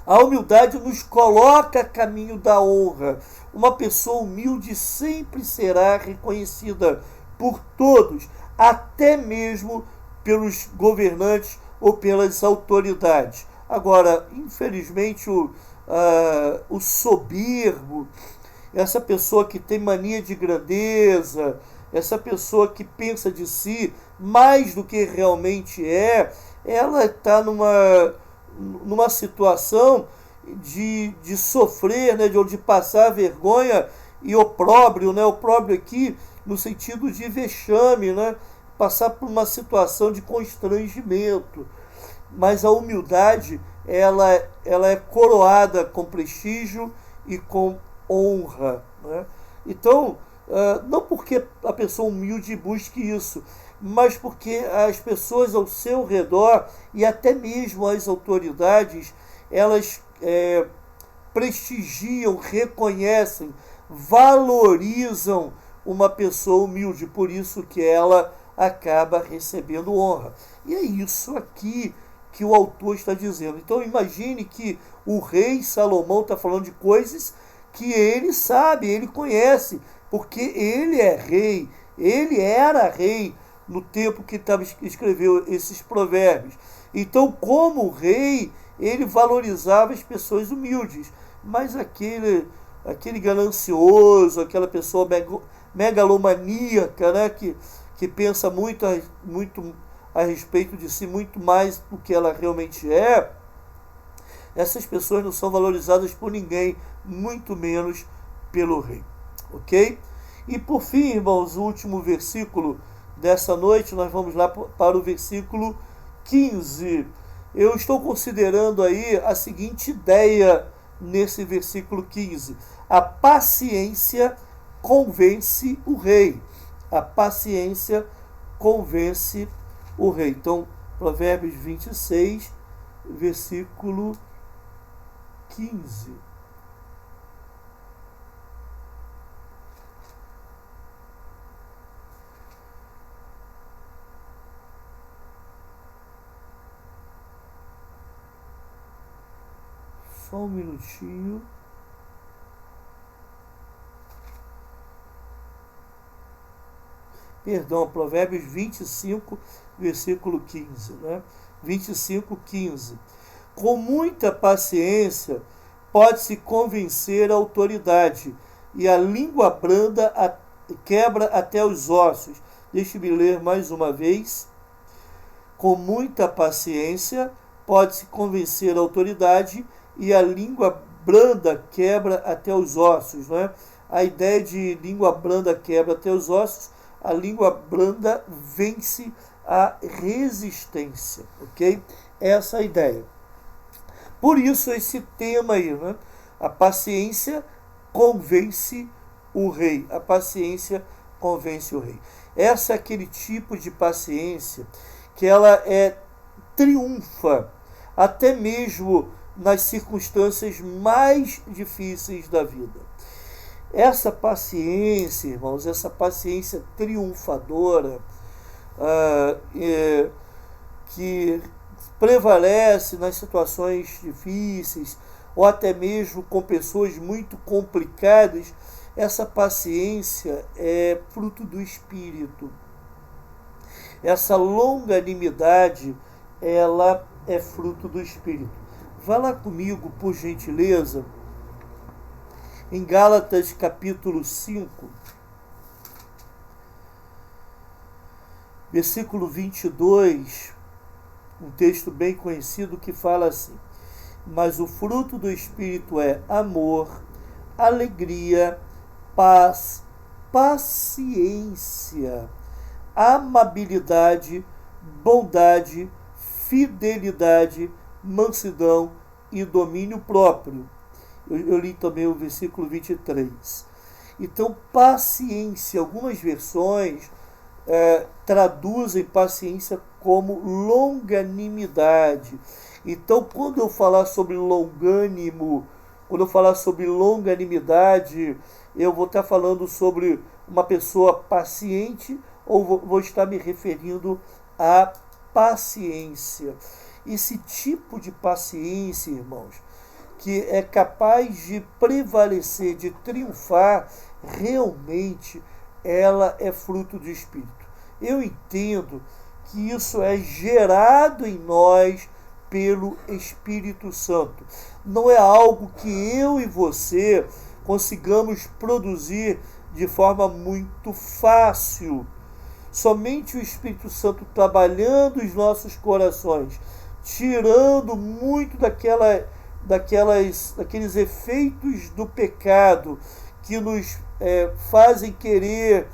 A humildade nos coloca a caminho da honra. Uma pessoa humilde sempre será reconhecida por todos, até mesmo pelos governantes ou pelas autoridades. Agora, infelizmente, o soberbo, essa pessoa que tem mania de grandeza, essa pessoa que pensa de si mais do que realmente ela está numa situação de sofrer, né, de passar vergonha e opróbrio, né, opróbrio aqui no sentido de vexame, né, passar por uma situação de constrangimento. Mas a humildade, ela é coroada com prestígio e com honra, né? Então, não porque a pessoa humilde busque isso, mas porque as pessoas ao seu redor e até mesmo as autoridades, elas prestigiam, reconhecem, valorizam uma pessoa humilde, por isso que ela acaba recebendo honra. E é isso aqui que o autor está dizendo. Então imagine que o rei Salomão está falando de coisas que ele sabe, ele conhece, porque ele é rei, ele era rei no tempo que escreveu esses provérbios. Então, como rei, ele valorizava as pessoas humildes, mas aquele ganancioso, aquela pessoa megalomaníaca, né, que pensa muito a respeito de si, muito mais do que ela realmente é, essas pessoas não são valorizadas por ninguém, muito menos pelo rei. Ok? E por fim, irmãos, o último versículo dessa noite, nós vamos lá para o versículo 15. Eu estou considerando aí a seguinte ideia nesse versículo 15. A paciência convence o rei. A paciência convence o rei. Então, Provérbios 26, versículo 15. Só um minutinho. Perdão, Provérbios 25, versículo 15. Né? 25, 15. Com muita paciência pode-se convencer a autoridade, e a língua branda quebra até os ossos. Deixe-me ler mais uma vez. Com muita paciência pode-se convencer a autoridade, e a língua branda quebra até os ossos. Não é? A ideia de língua branda quebra até os ossos, a língua branda vence a resistência, ok? Essa é a ideia. Por isso esse tema aí, né? A paciência convence o rei. A paciência convence o rei. Essa é aquele tipo de paciência que ela triunfa até mesmo nas circunstâncias mais difíceis da vida. Essa paciência, irmãos, essa paciência triunfadora, que prevalece nas situações difíceis, ou até mesmo com pessoas muito complicadas, essa paciência é fruto do Espírito. Essa longanimidade, ela é fruto do Espírito. Vá lá comigo, por gentileza, em Gálatas capítulo 5, versículo 22, um texto bem conhecido que fala assim: mas o fruto do Espírito é amor, alegria, paz, paciência, amabilidade, bondade, fidelidade, mansidão e domínio próprio. Eu li também o versículo 23. Então, paciência, algumas versões traduzem paciência como longanimidade. Então, quando eu falar sobre longânimo, quando eu falar sobre longanimidade, eu vou estar falando sobre uma pessoa paciente, ou vou estar me referindo à paciência. Esse tipo de paciência, irmãos, que é capaz de prevalecer, de triunfar, realmente ela é fruto do Espírito. Eu entendo que isso é gerado em nós pelo Espírito Santo. Não é algo que eu e você consigamos produzir de forma muito fácil. Somente o Espírito Santo trabalhando os nossos corações, tirando muito daqueles efeitos do pecado que nos fazem querer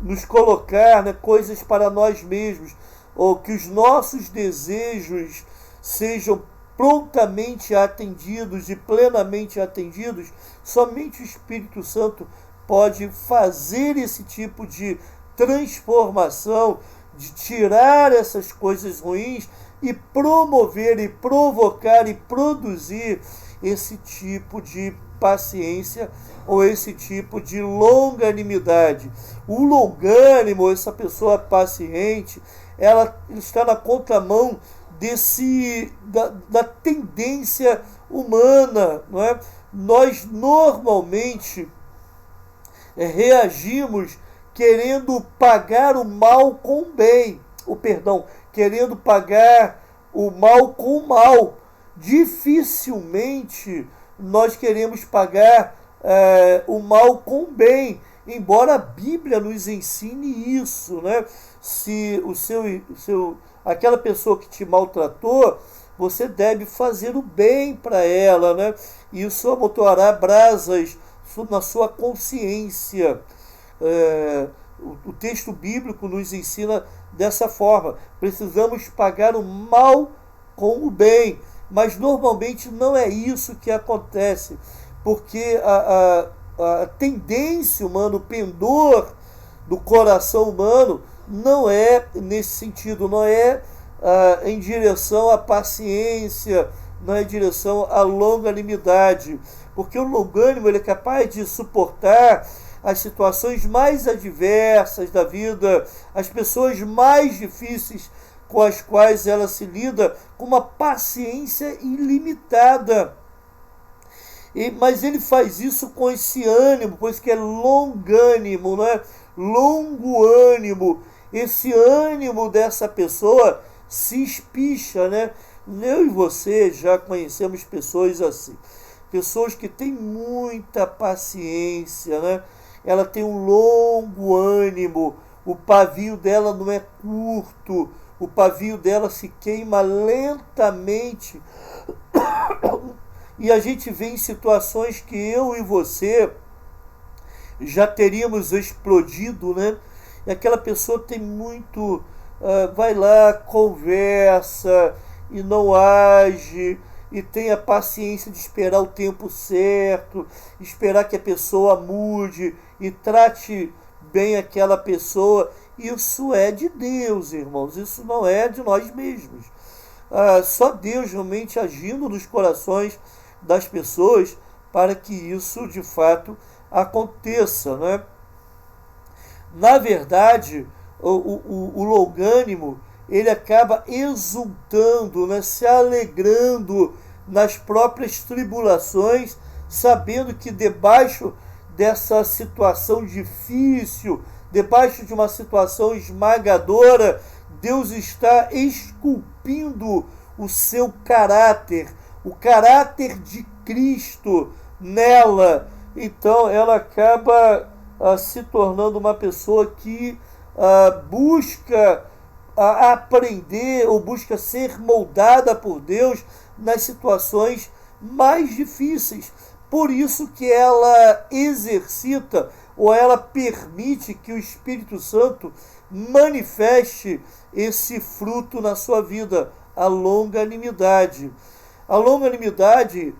nos colocar, né, coisas para nós mesmos, ou que os nossos desejos sejam prontamente atendidos e plenamente atendidos. Somente o Espírito Santo pode fazer esse tipo de transformação, de tirar essas coisas ruins e promover e provocar e produzir esse tipo de paciência ou esse tipo de longanimidade. O longânimo, essa pessoa paciente, ela está na contramão da tendência humana, não é? Nós normalmente reagimos querendo pagar o mal com o bem, querendo pagar o mal com o mal. Dificilmente nós queremos pagar o mal com o bem, embora a Bíblia nos ensine isso, né? Se aquela pessoa que te maltratou, você deve fazer o bem para ela, né? Isso amontoará brasas na sua consciência. O texto bíblico nos ensina dessa forma. Precisamos pagar o mal com o bem, mas normalmente não é isso que acontece, porque a tendência humana, o pendor do coração humano não é nesse sentido, não é em direção à paciência, não é em direção à longanimidade, porque o longânimo ele é capaz de suportar as situações mais adversas da vida, as pessoas mais difíceis com as quais ela se lida com uma paciência ilimitada. Mas ele faz isso com esse ânimo, pois que é longânimo, não é? Longo ânimo. Esse ânimo dessa pessoa se espicha, né? Eu e você já conhecemos pessoas assim. Pessoas que têm muita paciência, né? Ela tem um longo ânimo. O pavio dela não é curto. O pavio dela se queima lentamente. E a gente vê em situações que eu e você já teríamos explodido, né? E aquela pessoa tem muito, vai lá, conversa e não age, e tem a paciência de esperar o tempo certo, esperar que a pessoa mude e trate bem aquela pessoa. Isso é de Deus, irmãos, isso não é de nós mesmos. Só Deus realmente agindo nos corações das pessoas para que isso de fato aconteça, né? Na verdade, o longânimo, ele acaba exultando, né? Se alegrando nas próprias tribulações, sabendo que debaixo dessa situação difícil, debaixo de uma situação esmagadora, Deus está esculpindo o seu caráter, o caráter de Cristo nela. Então ela acaba se tornando uma pessoa que busca aprender ou busca ser moldada por Deus nas situações mais difíceis. Por isso que ela exercita ou ela permite que o Espírito Santo manifeste esse fruto na sua vida, a longanimidade. A longanimidade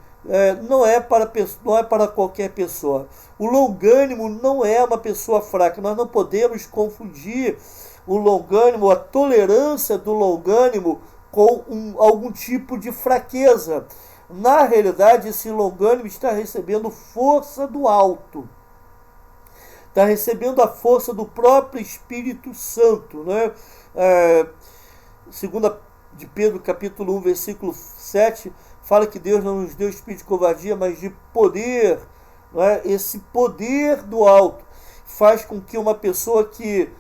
não é para qualquer pessoa. O longânimo não é uma pessoa fraca. Nós não podemos confundir o longânimo, a tolerância do longânimo com algum tipo de fraqueza. Na realidade, esse longânimo está recebendo força do alto. Está recebendo a força do próprio Espírito Santo, né? Segunda de Pedro, capítulo 1, versículo 7, fala que Deus não nos deu espírito de covardia, mas de poder. Não é? Esse poder do alto faz com que uma pessoa que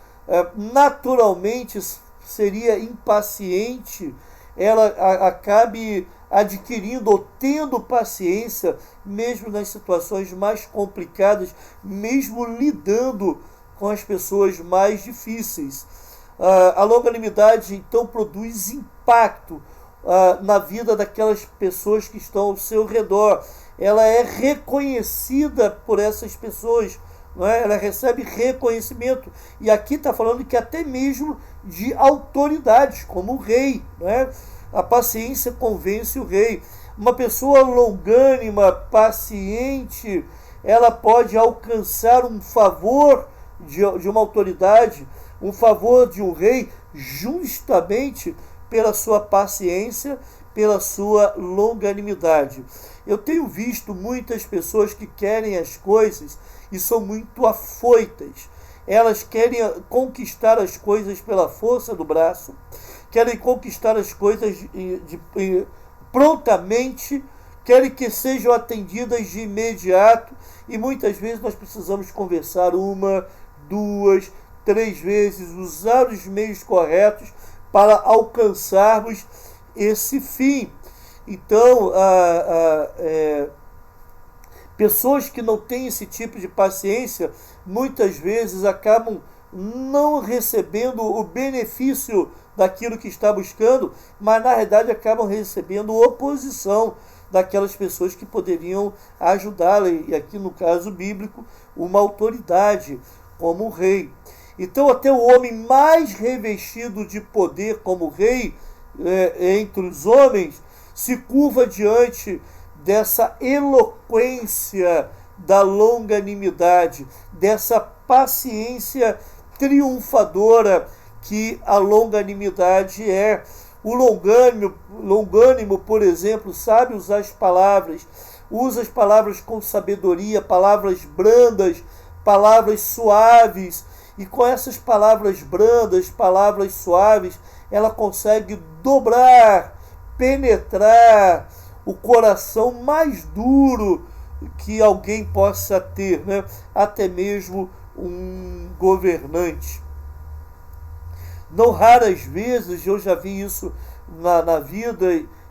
naturalmente seria impaciente, ela acabe adquirindo ou tendo paciência, mesmo nas situações mais complicadas, mesmo lidando com as pessoas mais difíceis. A longanimidade, então, produz impacto na vida daquelas pessoas que estão ao seu redor. Ela é reconhecida por essas pessoas, não é? Ela recebe reconhecimento. E aqui está falando que até mesmo de autoridades, como o rei, não é? A paciência convence o rei. Uma pessoa longânima, paciente, ela pode alcançar um favor de uma autoridade, um favor de um rei, justamente pela sua paciência, pela sua longanimidade. Eu tenho visto muitas pessoas que querem as coisas e são muito afoitas. Elas querem conquistar as coisas pela força do braço, querem conquistar as coisas prontamente, querem que sejam atendidas de imediato, e muitas vezes nós precisamos conversar 1, 2, 3 vezes, usar os meios corretos para alcançarmos esse fim. Então, pessoas que não têm esse tipo de paciência, muitas vezes acabam não recebendo o benefício daquilo que está buscando, mas na realidade acabam recebendo oposição daquelas pessoas que poderiam ajudá-la, e aqui no caso bíblico, uma autoridade como o rei. Então até o homem mais revestido de poder como rei entre os homens se curva diante dessa eloquência da longanimidade, dessa paciência triunfadora que a longanimidade é. O longânimo, por exemplo, sabe usar as palavras, usa as palavras com sabedoria, palavras brandas, palavras suaves, e com essas palavras brandas, palavras suaves, ela consegue dobrar, penetrar o coração mais duro que alguém possa ter, né? Até mesmo um governante. Não raras vezes eu já vi isso na vida,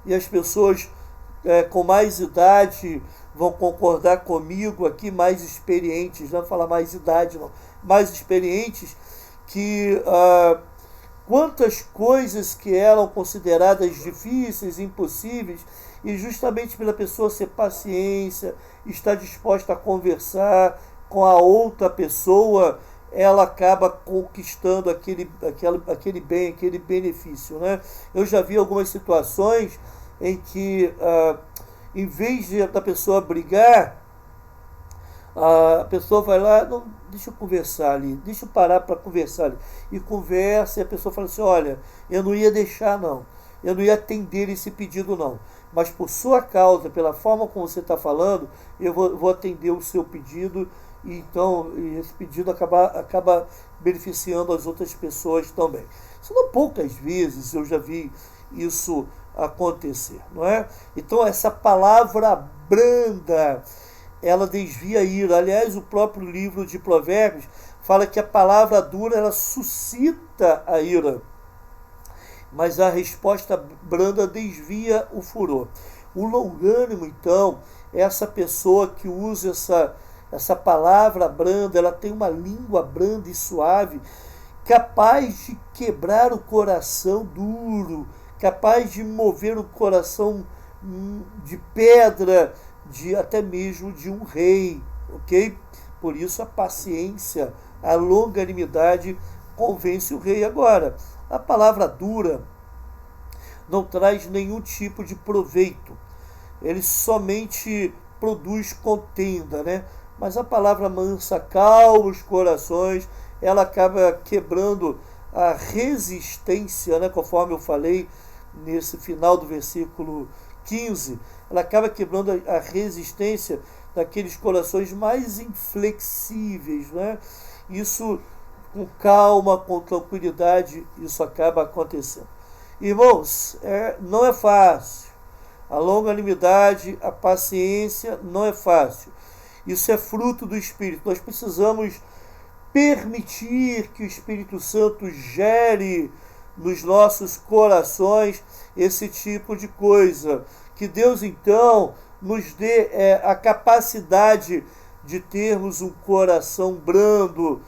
e as pessoas com mais idade vão concordar comigo aqui, mais experientes, não vou falar mais idade não, mais experientes, que quantas coisas que eram consideradas difíceis, impossíveis, e justamente pela pessoa ser paciência, estar disposta a conversar com a outra pessoa, ela acaba conquistando aquele bem, aquele benefício, né? Eu já vi algumas situações em que, em vez da pessoa brigar, a pessoa vai lá, não, deixa eu conversar ali, deixa eu parar para conversar ali. E conversa, e a pessoa fala assim, olha, eu não ia deixar não, eu não ia atender esse pedido não, mas por sua causa, pela forma como você está falando, eu vou atender o seu pedido, e então esse pedido acaba beneficiando as outras pessoas também. São poucas vezes eu já vi isso acontecer, não é? Então essa palavra branda, ela desvia a ira. Aliás, o próprio livro de Provérbios fala que a palavra dura, ela suscita a ira, mas a resposta branda desvia o furor. O longânimo, então, é essa pessoa que usa essa palavra branda, ela tem uma língua branda e suave, capaz de quebrar o coração duro, capaz de mover o coração de pedra, até mesmo de um rei, ok? Por isso a paciência, a longanimidade convence o rei. Agora, a palavra dura não traz nenhum tipo de proveito, ele somente produz contenda, né? Mas a palavra mansa calma os corações, ela acaba quebrando a resistência, né? Conforme eu falei nesse final do versículo 15, ela acaba quebrando a resistência daqueles corações mais inflexíveis, né? Isso, com calma, com tranquilidade, isso acaba acontecendo. Irmãos, não é fácil. A longanimidade, a paciência não é fácil. Isso é fruto do Espírito. Nós precisamos permitir que o Espírito Santo gere nos nossos corações esse tipo de coisa. Que Deus, então, nos dê a capacidade de termos um coração brando,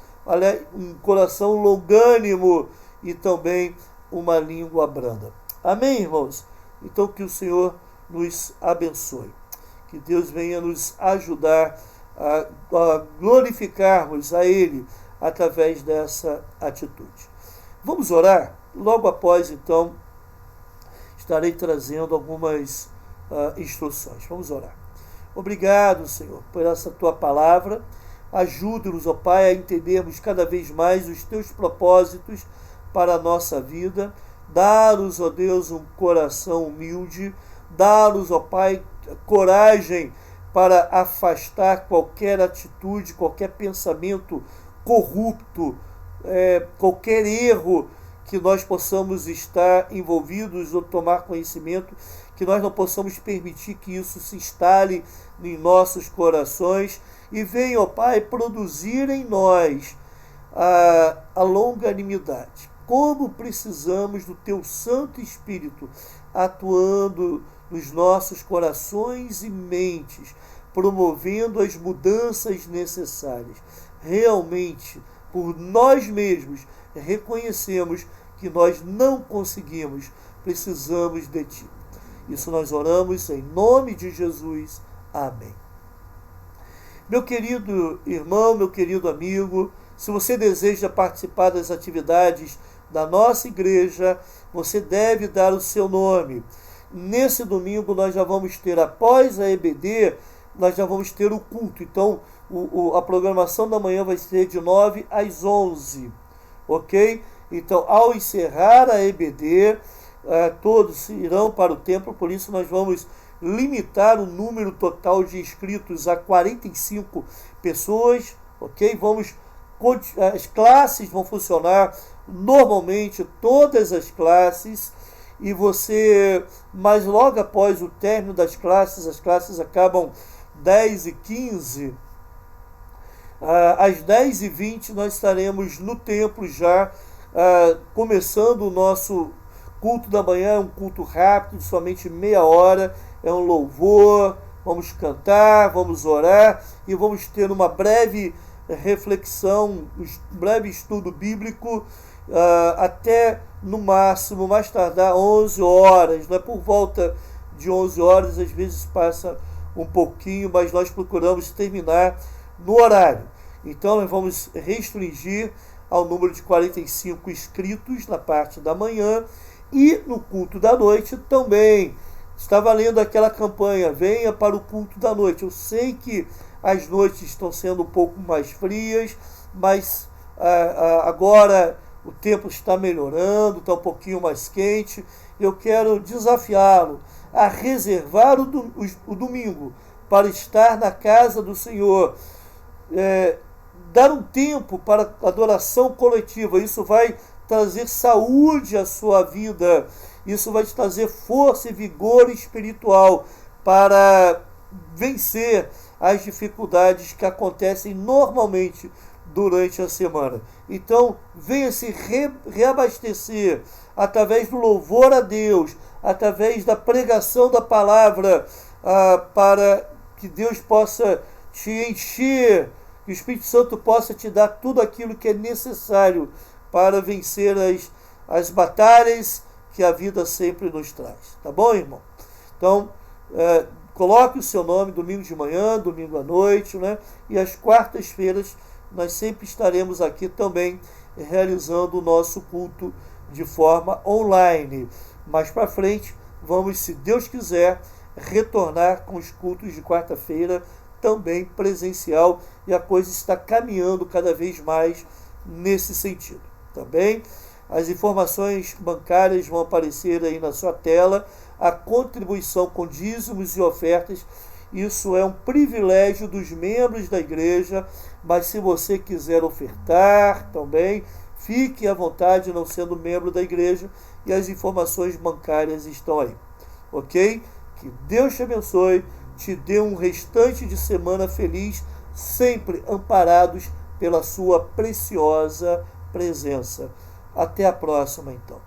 um coração longânimo e também uma língua branda. Amém, irmãos? Então, que o Senhor nos abençoe. Que Deus venha nos ajudar a glorificarmos a Ele através dessa atitude. Vamos orar? Logo após, então, estarei trazendo algumas instruções. Vamos orar. Obrigado, Senhor, por essa Tua palavra. Ajude-nos, ó Pai, a entendermos cada vez mais os Teus propósitos para a nossa vida. Dá-nos, ó Deus, um coração humilde. Dá-nos, ó Pai, coragem para afastar qualquer atitude, qualquer pensamento corrupto, qualquer erro que nós possamos estar envolvidos ou tomar conhecimento, que nós não possamos permitir que isso se instale em nossos corações e venha, ó Pai, produzir em nós a longanimidade. Como precisamos do Teu Santo Espírito atuando nos nossos corações e mentes, promovendo as mudanças necessárias. Realmente, por nós mesmos, reconhecemos que nós não conseguimos, precisamos de Ti. Isso nós oramos em nome de Jesus. Amém. Meu querido irmão, meu querido amigo, se você deseja participar das atividades da nossa igreja, você deve dar o seu nome. Nesse domingo nós já vamos ter, após a EBD, nós já vamos ter o culto. Então, a programação da manhã vai ser de 9 às 11, ok? Então, ao encerrar a EBD, todos irão para o templo, por isso nós vamos limitar o número total de inscritos a 45 pessoas, ok? Vamos as classes vão funcionar normalmente, todas as classes, e mas logo após o término das classes, as classes acabam 10h15, às 10h20 nós estaremos no templo já, começando o nosso culto da manhã. É um culto rápido, de somente meia hora, é um louvor, vamos cantar, vamos orar e vamos ter uma breve reflexão, um breve estudo bíblico, até no máximo, mais tardar 11 horas, né? Por volta de 11 horas, às vezes passa um pouquinho, mas nós procuramos terminar no horário. Então nós vamos restringir ao número de 45 inscritos na parte da manhã, e no culto da noite também. Está valendo aquela campanha, venha para o culto da noite. Eu sei que as noites estão sendo um pouco mais frias, mas agora o tempo está melhorando, está um pouquinho mais quente. Eu quero desafiá-lo a reservar o domingo para estar na casa do Senhor, dar um tempo para adoração coletiva. Isso vai trazer saúde à sua vida, isso vai te trazer força e vigor espiritual para vencer as dificuldades que acontecem normalmente durante a semana. Então, venha se reabastecer através do louvor a Deus, através da pregação da palavra, para que Deus possa te encher, que o Espírito Santo possa te dar tudo aquilo que é necessário para vencer as batalhas que a vida sempre nos traz. Tá bom, irmão? Então, coloque o seu nome domingo de manhã, domingo à noite, né? E às quartas-feiras nós sempre estaremos aqui também realizando o nosso culto de forma online. Mais para frente, vamos, se Deus quiser, retornar com os cultos de quarta-feira também presencial, e a coisa está caminhando cada vez mais nesse sentido. Também as informações bancárias vão aparecer aí na sua tela, a contribuição com dízimos e ofertas. Isso é um privilégio dos membros da igreja, mas se você quiser ofertar também, fique à vontade, não sendo membro da igreja, e as informações bancárias estão aí. Ok? Que Deus te abençoe, te dê um restante de semana feliz, sempre amparados pela sua preciosa presença. Até a próxima, então.